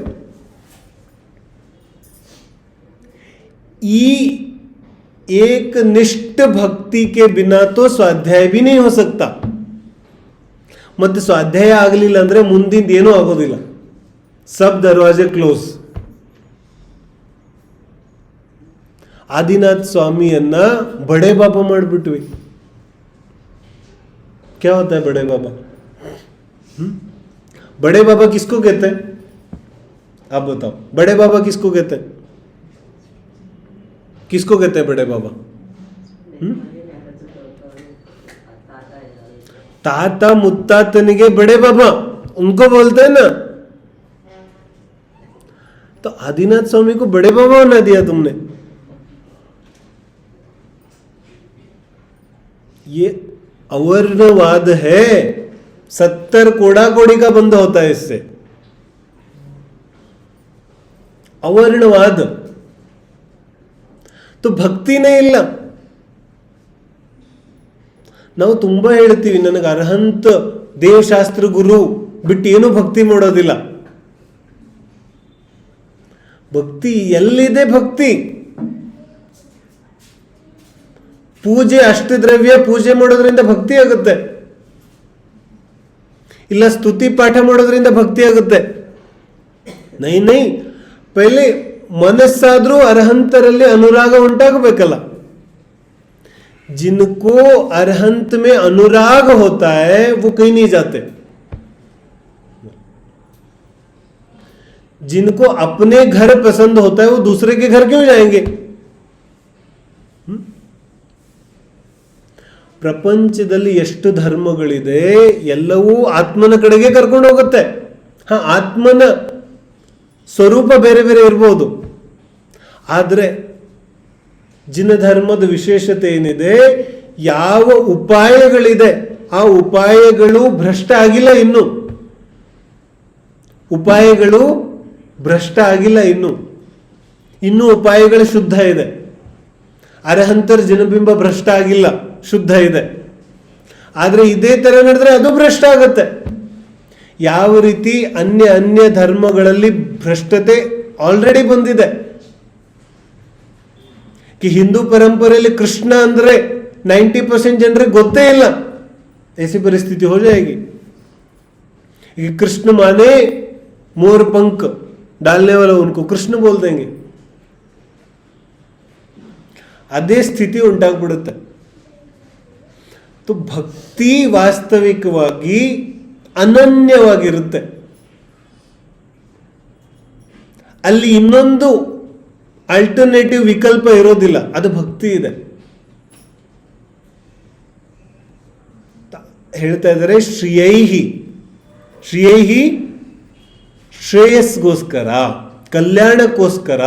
ಈ एक निष्ठ भक्ति के बिना तो स्वाध्याय भी नहीं हो सकता. ಮತ್ತೆ ಸ್ವಾಧ್ಯಾಯ ಆಗಲಿಲ್ಲ ಅಂದ್ರೆ ಮುಂದಿನ ಏನೂ ಆಗೋದಿಲ್ಲ. सब दरवाजे क्लोज. आदिनाथ स्वामिಯನ್ನ बड़े बाबा ಮಾಡಿಬಿಟ್ವಿ. क्या होता है बड़े बाबा? बड़े बाबा किसको कहते हैं? आप बताओ, बड़े बाबा किसको कहते हैं? किसको कहते हैं बड़े बाबा? ताता मुत्तातनिगे बड़े बाबा उनको बोलते हैं ना. तो आदिनाथ स्वामी को बड़े बाबा बना दिया तुमने. ये अवर्णवाद है. 70 कोड़ा कोड़ी का बंद होता है इससे. अवर्णवाद. तो ಭಕ್ತಿನೇ ಇಲ್ಲ. ನಾವು ತುಂಬಾ ಹೇಳ್ತೀವಿ, ನನಗೆ ಅರ್ಹಂತ ದೇವಶಾಸ್ತ್ರ ಗುರು ಬಿಟ್ಟು ಏನು ಭಕ್ತಿ ಮಾಡೋದಿಲ್ಲ. ಭಕ್ತಿ ಎಲ್ಲಿದೆ? ಭಕ್ತಿ ಪೂಜೆ, ಅಷ್ಟದ್ರವ್ಯ ಪೂಜೆ ಮಾಡೋದ್ರಿಂದ ಭಕ್ತಿ ಆಗುತ್ತೆ, ಇಲ್ಲ ಸ್ತುತಿ ಪಾಠ ಮಾಡೋದ್ರಿಂದ ಭಕ್ತಿ ಆಗುತ್ತೆ. ನೈ ನೈ, ಪಹಲೆ ಮನಸ್ಸಾದ್ರೂ ಅರ್ಹಂತರಲ್ಲಿ ಅನುರಾಗ ಉಂಟಾಗಬೇಕಲ್ಲ. जिनको अरहंत में अनुराग होता है वो कहीं नहीं जाते. जिनको अपने घर पसंद होता है वो दूसरे के घर क्यों जाएंगे? ಪ್ರಪಂಚದಲ್ಲಿ ಎಷ್ಟು ಧರ್ಮಗಳಿದೆ, ಎಲ್ಲವೂ ಆತ್ಮನ ಕಡೆಗೆ ಕರ್ಕೊಂಡು ಹೋಗುತ್ತೆ. ಆತ್ಮನ ಸ್ವರೂಪ ಬೇರೆ ಬೇರೆ ಇರಬಹುದು, ಆದರೆ ಜಿನ ಧರ್ಮದ ವಿಶೇಷತೆ ಏನಿದೆ, ಯಾವ ಉಪಾಯಗಳಿದೆ ಆ ಉಪಾಯಗಳು ಭ್ರಷ್ಟ ಆಗಿಲ್ಲ. ಉಪಾಯಗಳು ಭ್ರಷ್ಟ ಆಗಿಲ್ಲ. ಇನ್ನೂ ಉಪಾಯಗಳು ಶುದ್ಧ ಇದೆ. ಅರಹಂತರ ಜನಬಿಂಬ ಭ್ರಷ್ಟ ಆಗಿಲ್ಲ, ಶುದ್ಧ ಇದೆ. ಆದರೆ ಇದೇ ತರ ನಡೆದ್ರೆ ಅದು ಭ್ರಷ್ಟ ಆಗುತ್ತೆ. ಯಾವ ರೀತಿ ಅನ್ಯ ಧರ್ಮಗಳಲ್ಲಿ ಭ್ರಷ್ಟತೆ ಆಲ್ರೆಡಿ ಬಂದಿದೆ. ಹಿಂದೂ ಪರಂಪರೆಯಲ್ಲಿ ಕೃಷ್ಣ ಅಂದ್ರೆ 90% ಜನರಿಗೆ ಗೊತ್ತೇ ಇಲ್ಲ. ऐसी परिस्थिति हो जाएगी कि कृष्ण माने मोर पंख डालने वाला उनको कृष्ण बोल देंगे. ಅದೇ ಸ್ಥಿತಿ ಉಂಟಾಗ್ಬಿಡುತ್ತೆ. तो ಭಕ್ತಿ ವಾಸ್ತವಿಕವಾಗಿ ಅನನ್ಯವಾಗಿರುತ್ತೆ. ಅಲ್ಲಿ ಇನ್ನೊಂದು ಆಲ್ಟರ್ನೇಟಿವ್ ವಿಕಲ್ಪ ಇರೋದಿಲ್ಲ, ಅದು ಭಕ್ತಿ ಇದೆ. ಹೇಳ್ತಾ ಇದ್ದಾರೆ ಶ್ರೇಯೈಹಿ ಶ್ರೇಯಸ್ಗೋಸ್ಕರ, ಕಲ್ಯಾಣಕ್ಕೋಸ್ಕರ,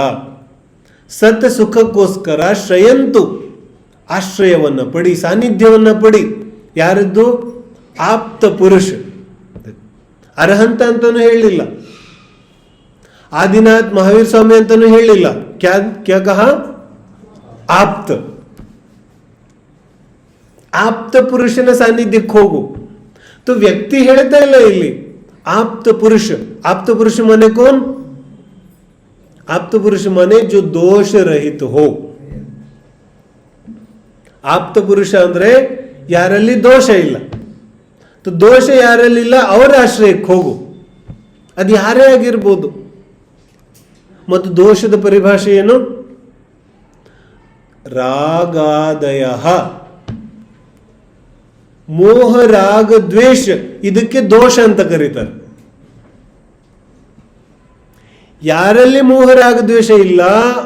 ಸತ್ ಸುಖಕ್ಕೋಸ್ಕರ ಶ್ರೇಯಂತು, ಆಶ್ರಯವನ್ನ ಪಡಿ, ಸಾನ್ನಿಧ್ಯವನ್ನ ಪಡಿ. ಯಾರದ್ದು? ಆಪ್ತ ಪುರುಷ. ಅರ್ಹಂತ ಅಂತಾನು ಹೇಳಿಲ್ಲ, ಆದಿನಾಥ್ ಮಹಾವೀರ್ ಸ್ವಾಮಿ ಅಂತಾನು ಹೇಳಿಲ್ಲ. ಕ್ಯಾ ಕಹಾ? ಆಪ್ತ ಆಪ್ತ ಪುರುಷನ ಸಾನ್ನಿಧ್ಯಕ್ಕೆ ಹೋಗು. तो व्यक्ति ಹೇಳ್ತಾ ಇಲ್ಲ ಇಲ್ಲಿ, ಆಪ್ತ ಪುರುಷ. ಆಪ್ತ ಪುರುಷ ಮನೆ कौन? ಆಪ್ತ ಪುರುಷ ಮನೆ जो दोष रहित हो. ಆಪ್ತ ಪುರುಷ ಅಂದ್ರೆ ಯಾರಲ್ಲಿ ದೋಷ ಇಲ್ಲ. तो ದೋಷ ಯಾರಲ್ಲಿಲ್ಲ ಅವರ ಆಶ್ರಯಕ್ಕೆ ಹೋಗು. ಅದು ಯಾರೇ ಆಗಿರ್ಬೋದು. ಮತ್ತು ದೋಷದ ಪರಿಭಾಷೆ ಏನು? ರಾಗಾದಯ, ಮೋಹ ರಾಗ ದ್ವೇಷ, ಇದಕ್ಕೆ ದೋಷ ಅಂತ ಕರೀತಾರೆ. ಯಾರಲ್ಲಿ ಮೋಹ ರಾಗ ದ್ವೇಷ ಇಲ್ಲ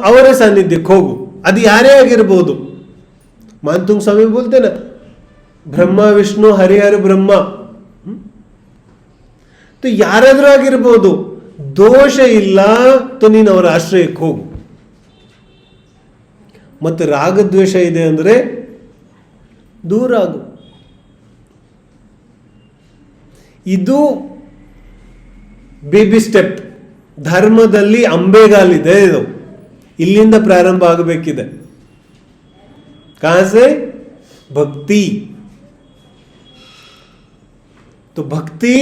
ಅವರ ಸಾನ್ನಿಧ್ಯಕ್ಕೆ ಹೋಗು. ಅದು ಯಾರೇ ಆಗಿರ್ಬೋದು. ಮಾನ್ತುಂಗ್ ಸ್ವಾಮಿ ಬೋಲ್ತೇನೆ, ಬ್ರಹ್ಮ ವಿಷ್ಣು ಹರಿಹರ ಬ್ರಹ್ಮ, तो ಯಾರಾದ್ರೂ ಆಗಿರ್ಬೋದು. ದೋಷ ಇಲ್ಲ तो ನೀನು ಅವರ ಆಶ್ರಯಕ್ಕೆ ಹೋಗು. ಮತ್ತು ರಾಗದ್ವೇಷ ಇದೆ ಅಂದ್ರೆ ದೂರ ಆಗು. ಇದು ಬೇಬಿ ಸ್ಟೆಪ್. ಧರ್ಮದಲ್ಲಿ ಅಂಬೆಗಾಲಿದೆ. ಇದು ಇಲ್ಲಿಂದ ಪ್ರಾರಂಭ ಆಗಬೇಕಿದೆ. ಕಾಸೆ ಭಕ್ತಿ. तो ಭಕ್ತಿ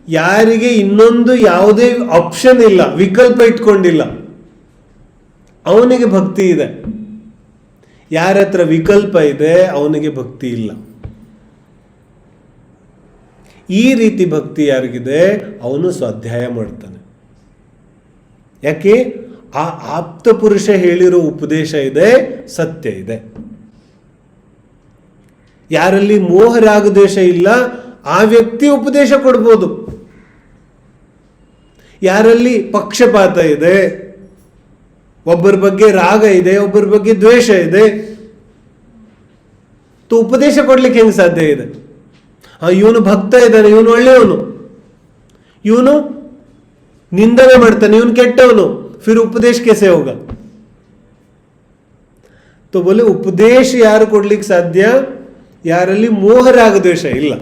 ಯಾರಿಗೆ ಇನ್ನೊಂದು ಯಾವುದೇ ಆಪ್ಷನ್ ಇಲ್ಲ, ವಿಕಲ್ಪ ಇಟ್ಕೊಂಡಿಲ್ಲ, ಅವನಿಗೆ ಭಕ್ತಿ ಇದೆ. ಯಾರ ಹತ್ರ ವಿಕಲ್ಪ ಇದೆ ಅವನಿಗೆ ಭಕ್ತಿ ಇಲ್ಲ. ಈ ರೀತಿ ಭಕ್ತಿ ಯಾರಿಗಿದೆ ಅವನು ಸ್ವಾಧ್ಯಾಯ ಮಾಡ್ತಾನೆ. ಯಾಕೆ? ಆ ಆಪ್ತ ಪುರುಷ ಹೇಳಿರೋ ಉಪದೇಶ ಇದೆ, ಸತ್ಯ ಇದೆ. ಯಾರಲ್ಲಿ ಮೋಹ ರಾಗದ್ವೇಷ ಇಲ್ಲ ಆ ವ್ಯಕ್ತಿ ಉಪದೇಶ ಕೊಡ್ಬೋದು. ಯಾರಲ್ಲಿ ಪಕ್ಷಪಾತ ಇದೆ, ಒಬ್ಬರ ಬಗ್ಗೆ ರಾಗ ಇದೆ, ಒಬ್ಬರ ಬಗ್ಗೆ ದ್ವೇಷ ಇದೆ, तो ಉಪದೇಶ ಕೊಡ್ಲಿಕ್ಕೆ ಹೆಂಗೆ ಸಾಧ್ಯ ಇದೆ? ಇವನು ಭಕ್ತ ಇದ್ದಾನೆ, ಇವನು ಒಳ್ಳೆಯವನು, ಇವನು ನಿಂದನೆ ಮಾಡ್ತಾನೆ, ಇವನು ಕೆಟ್ಟವನು, फिर उपदेश कैसे होगा? तो बोले उपदेश ಯಾರು ಕೊಡ್ಲಿಕ್ಕೆ ಸಾಧ್ಯ? ಯಾರಲ್ಲಿ ಮೋಹ ರಾಗ ದ್ವೇಷ ಇಲ್ಲ.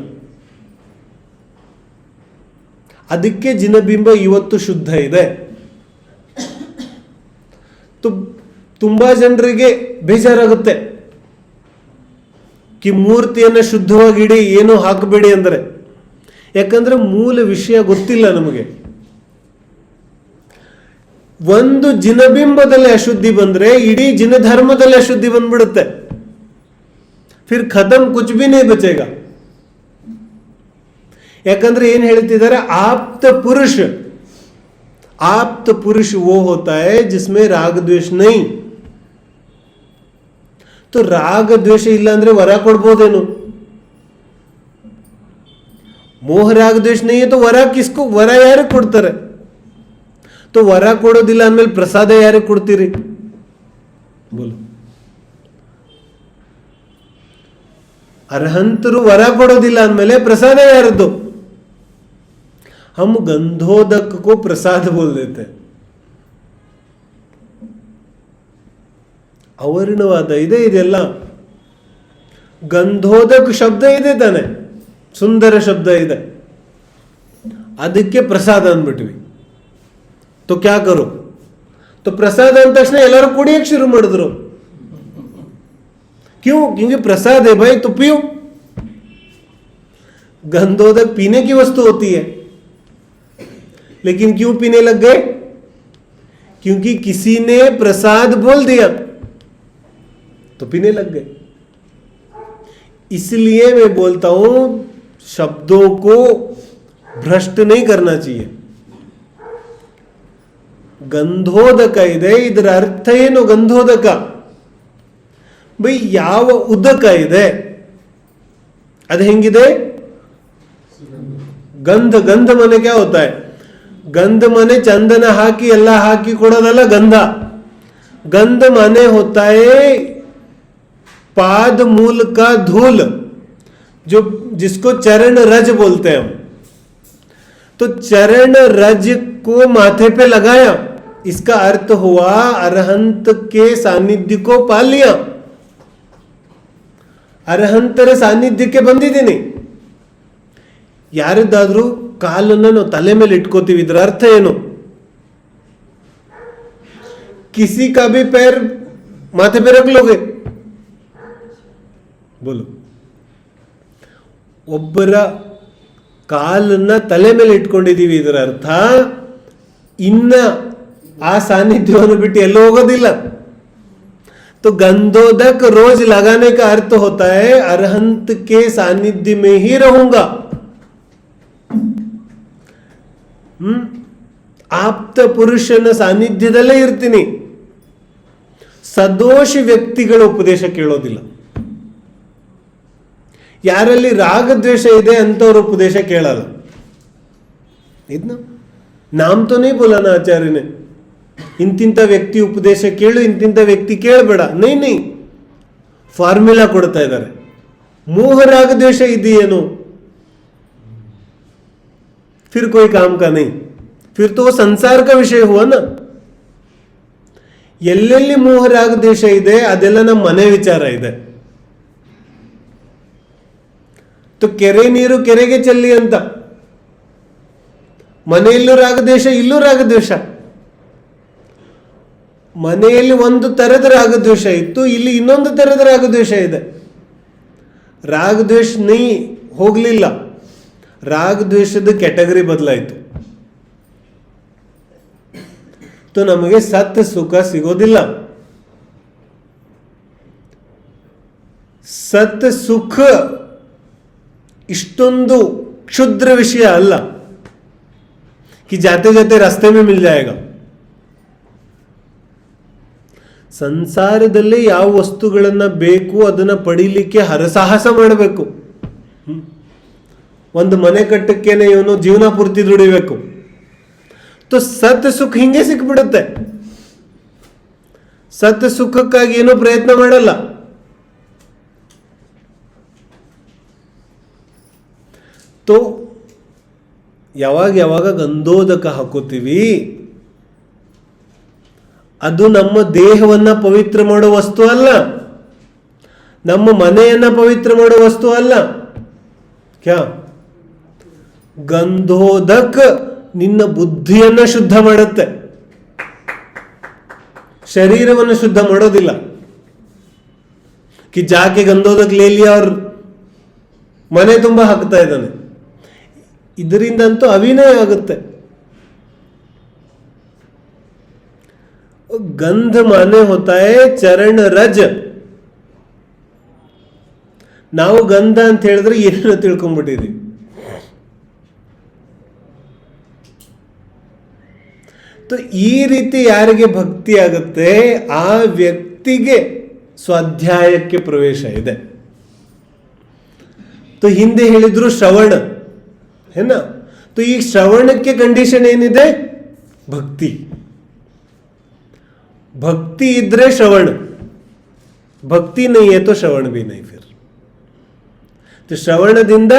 ಅದಕ್ಕೆ ಜಿನಬಿಂಬ ಇವತ್ತು ಶುದ್ಧ ಇದೆ. ತುಂಬಾ ಜನರಿಗೆ ಬೇಜಾರಾಗುತ್ತೆ ಕಿ ಮೂರ್ತಿಯನ್ನು ಶುದ್ಧವಾಗಿ ಇಡಿ, ಏನು ಹಾಕಬೇಡಿ ಅಂದರೆ. ಯಾಕಂದ್ರೆ ಮೂಲ ವಿಷಯ ಗೊತ್ತಿಲ್ಲ ನಮಗೆ. ಒಂದು ಜಿನಬಿಂಬದಲ್ಲಿ ಅಶುದ್ಧಿ ಬಂದ್ರೆ ಇಡೀ ಜಿನ ಧರ್ಮದಲ್ಲಿ ಅಶುದ್ಧಿ ಬಂದ್ಬಿಡುತ್ತೆ. ಫಿರ್ ಖತಮ್ ಕುಚ್ ಭಿ नहीं बचेगा. ಯಾಕಂದ್ರೆ ಏನ್ ಹೇಳ್ತಿದ್ದಾರೆ? ಆಪ್ತ ಪುರುಷ. ಆಪ್ತ ಪುರುಷ वो होता है जिसमें राग द्वेष नहीं. तो ರಾಗ ದ್ವೇಷ ಇಲ್ಲ ಅಂದ್ರೆ ವರ ಕೊಡ್ಬೋದೇನು? ಮೋಹ ರಾಗ ದ್ವೇಷ नहीं है तो ವರ किसको? ವರ ಯಾರು ಕೊಡ್ತಾರೆ? तो ವರ ಕೊಡೋದಿಲ್ಲ ಅಂದ್ಮೇಲೆ ಪ್ರಸಾದ ಯಾರಿಗೆ ಕೊಡ್ತೀರಿ? ಬೋಲು. ಅರ್ಹಂತರು ವರ ಕೊಡೋದಿಲ್ಲ ಅಂದ್ಮೇಲೆ ಪ್ರಸಾದ ಯಾರದ್ದು? हम गंधोदक को प्रसाद बोल देते. ಅವರ್ಣವಾದ ಇದೆ ಇದೆಲ್ಲ. ಗಂಧೋದಕ ಶಬ್ದ ಇದೆ ತಾನೆ, ಸುಂದರ ಶಬ್ದ ಇದೆ, ಅದಕ್ಕೆ ಪ್ರಸಾದ ಅಂದ್ಬಿಟ್ವಿ. तो क्या करो? तो प्रसाद अंद तक्षण ಎಲ್ಲರೂ ಕುಡಿಯಕ್ಕೆ ಶುರು ಮಾಡಿದ್ರು. क्यों? क्योंकि प्रसाद है भाई, तो पियो. गंधोदक पीने की वस्तु होती है, लेकिन क्यों पीने लग गए? क्योंकि किसी ने प्रसाद बोल दिया तो पीने लग गए. इसलिए मैं बोलता हूं शब्दों को भ्रष्ट नहीं करना चाहिए. ಗಂಧೋದಕ ಇದೆ, ಇದರ ಅರ್ಥ ಏನು? ಗಂಧೋದಕ ಬೈ ಯಾವ ಉದಕ ಇದೆ ಅದು ಹೆಂಗಿದೆ? ಗಂಧ. ಗಂಧ ಮನೆ ಕ್ಯಾ ಹೋತಾ ಹೈ? ಗಂಧ ಮನೆ ಚಂದನ ಹಾಕಿ ಎಲ್ಲ ಹಾಕಿ ಕೊಡೋದಲ್ಲ ಗಂಧ. ಗಂಧ ಮನೆ ಹೋತಾ ಹೈ पाद मूल का धूल, जो जिसको चरण रज बोलते हैं हम. तो चरण रज को माथे पे लगाया, इसका अर्थ हुआ अरहंत के सानिध्य को पा लिया. ಅರಹಂತರ ಸಾನ್ನಿಧ್ಯಕ್ಕೆ ಬಂದಿದ್ದೀನಿ. ಯಾರದ್ದಾದ್ರೂ ಕಾಲನ್ನು ನಾವು ತಲೆ ಮೇಲೆ ಇಟ್ಕೋತೀವಿ, ಇದರ ಅರ್ಥ ಏನು? किसी का भी पैर माथे पे रख लोगे? बोलो. ಒಬ್ಬರ ಕಾಲನ್ನ ತಲೆ ಮೇಲೆ ಇಟ್ಕೊಂಡಿದ್ದೀವಿ, ಇದರ ಅರ್ಥ ಇನ್ನ ಆ ಸಾನ್ನಿಧ್ಯವನ್ನು ಬಿಟ್ಟು ಎಲ್ಲೂ ಹೋಗೋದಿಲ್ಲ. तो गंधोदक रोज लगाने का अर्थ होता है अरहंत के सानिध्य में ही रहूंगा. ಆಪ್ತ ಪುರುಷನ ಸಾನ್ನಿಧ್ಯದಲ್ಲೇ ಇರ್ತೀನಿ. ಸದೋಷಿ ವ್ಯಕ್ತಿಗಳ ಉಪದೇಶ ಕೇಳೋದಿಲ್ಲ. ಯಾರಲ್ಲಿ ರಾಗದ್ವೇಷ ಇದೆ ಅಂತವ್ರ ಉಪದೇಶ ಕೇಳಲ್ಲ. ಇದನ್ನ ನಾಮ್ ತೋ नहीं बोला ना आचार्य ने ಇಂತಿಂತ ವ್ಯಕ್ತಿ ಉಪದೇಶ ಕೇಳು, ಇಂತಿಂತ ವ್ಯಕ್ತಿ ಕೇಳಬೇಡ. ನೈ ಫಾರ್ಮುಲಾ ಕೊಡ್ತಾ ಇದ್ದಾರೆ. ಮೋಹ ರಾಗದ್ವೇಷ ಇದೆಯೇನು, फिर कोई काम का नहीं, फिर तो वो संसार का विषय हुआ ना. ಎಲ್ಲೆಲ್ಲಿ ಮೋಹ ರಾಗದ್ವೇಷ ಇದೆ ಅದೆಲ್ಲ ನಮ್ಮ ಮನೆ ವಿಚಾರ ಇದೆ. तो ಕೆರೆ ನೀರು ಕೆರೆಗೆ ಚೆಲ್ಲಿ ಅಂತ. ಮನೆಯಲ್ಲೂ ರಾಗದ್ವೇಷ, ಇಲ್ಲೂ ರಾಗದ್ವೇಷ. ಮನೆಯಲ್ಲಿ ಒಂದು ತರದ ರಾಗದ್ವೇಷ ಇತ್ತು, ಇಲ್ಲಿ ಇನ್ನೊಂದು ತರದ ರಾಗದ್ವೇಷ ಇದೆ. ರಾಗದ್ವೇಷ ನೈ ಹೋಗ್ಲಿಲ್ಲ, ರಾಗದ್ವೇಷದ ಕ್ಯಾಟಗರಿ ಬದಲಾಯಿತು. तो ನಮಗೆ ಸತ್ ಸುಖ ಸಿಗೋದಿಲ್ಲ. ಸತ್ ಸುಖ ಇಷ್ಟೊಂದು ಕ್ಷುದ್ರ ವಿಷಯ ಅಲ್ಲ कि जाते जाते रास्ते में मिल जाएगा. ಸಂಸಾರದಲ್ಲಿ ಯಾವ ವಸ್ತುಗಳನ್ನ ಬೇಕು ಅದನ್ನ ಪಡೀಲಿಕ್ಕೆ ಹರಸಾಹಸ ಮಾಡಬೇಕು. ಒಂದು ಮನೆ ಕಟ್ಟಕ್ಕೇನೆ ಇವನು ಜೀವನ ಪೂರ್ತಿ ದುಡಿಬೇಕು. तो ಸತ್ ಸುಖ ಹಿಂಗೆ ಸಿಕ್ಬಿಡುತ್ತೆ. ಸತ್ ಸುಖಕ್ಕಾಗಿ ಏನೂ ಪ್ರಯತ್ನ ಮಾಡಲ್ಲ. तो ಯಾವಾಗ ಯಾವಾಗ ಗಂಧೋದಕ ಹಾಕೋತೀವಿ ಅದು ನಮ್ಮ ದೇಹವನ್ನ ಪವಿತ್ರ ಮಾಡೋ ವಸ್ತು ಅಲ್ಲ, ನಮ್ಮ ಮನೆಯನ್ನ ಪವಿತ್ರ ಮಾಡೋ ವಸ್ತು ಅಲ್ಲ. ಕ್ಯಾ ಗಂಧೋದಕ ನಿನ್ನ ಬುದ್ಧಿಯನ್ನ ಶುದ್ಧ ಮಾಡುತ್ತೆ, ಶರೀರವನ್ನು ಶುದ್ಧ ಮಾಡೋದಿಲ್ಲ. कि जाके ಗಂಧೋದಕ ಲೇ ಲಿಯಾ और ಮನೆ ತುಂಬಾ ಹಾಕ್ತಾ ಇದ್ದಾನೆ. ಇದರಿಂದಂತೂ ಅವಿನಯ ಆಗುತ್ತೆ. गंध माने होता है चरण रज. ನಾವು ಗಂಧ ಅಂತ ಹೇಳಿದ್ರೆ ಏನೇನೋ ತಿಳ್ಕೊಂಡ್ಬಿಟ್ಟಿದ್ವಿ. तो ಈ ರೀತಿ ಯಾರಿಗೆ ಭಕ್ತಿ ಆಗುತ್ತೆ ಆ ವ್ಯಕ್ತಿಗೆ ಸ್ವಾಧ್ಯಾಯಕ್ಕೆ ಪ್ರವೇಶ ಇದೆ. तो ಹಿಂದೆ ಹೇಳಿದ್ರು ಶ್ರವಣ है ना. तो ಈ ಶ್ರವಣಕ್ಕೆ ಕಂಡೀಷನ್ ಏನಿದೆ? ಭಕ್ತಿ. भक्ति इधरे श्रवण, भक्ति नहीं है तो श्रवण भी नहीं. फिर तो श्रवणದಿಂದ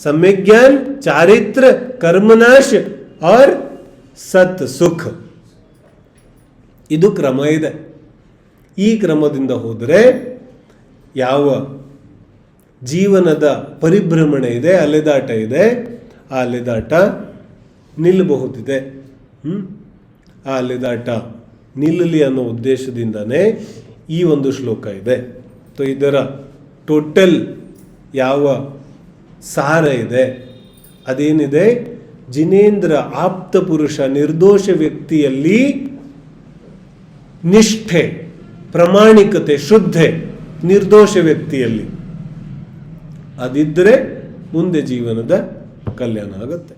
सम्यक ज्ञान, चारित्र, कर्मनाश और सत सुख ಇದು ಕ್ರಮ ಇದೆ. ಈ ಕ್ರಮದಿಂದ ಹೋದರೆ ಯಾವ ಜೀವನದ ಪರಿಭ್ರಮಣೆ ಇದೆ, ಅಲೆದಾಟ ಇದೆ, ಆ ಅಲೆದಾಟ ನಿಲ್ಲಬಹುದಿದೆ. ಆ ಅಲೆದಾಟ ನಿಲ್ಲಲಿ ಅನ್ನೋ ಉದ್ದೇಶದಿಂದನೇ ಈ ಒಂದು ಶ್ಲೋಕ ಇದೆ. तो ಇದರ ಟೋಟಲ್ ಯಾವ ಸಾರ ಇದೆ ಅದೇನಿದೆ? ಜಿನೇಂದ್ರ ಆಪ್ತ ಪುರುಷ ನಿರ್ದೋಷ ವ್ಯಕ್ತಿಯಲ್ಲಿ ನಿಷ್ಠೆ, ಪ್ರಾಮಾಣಿಕತೆ, ಶುದ್ಧೆ ನಿರ್ದೋಷ ವ್ಯಕ್ತಿಯಲ್ಲಿ ಅದಿದ್ದರೆ ಮುಂದೆ ಜೀವನದ ಕಲ್ಯಾಣ ಆಗುತ್ತೆ.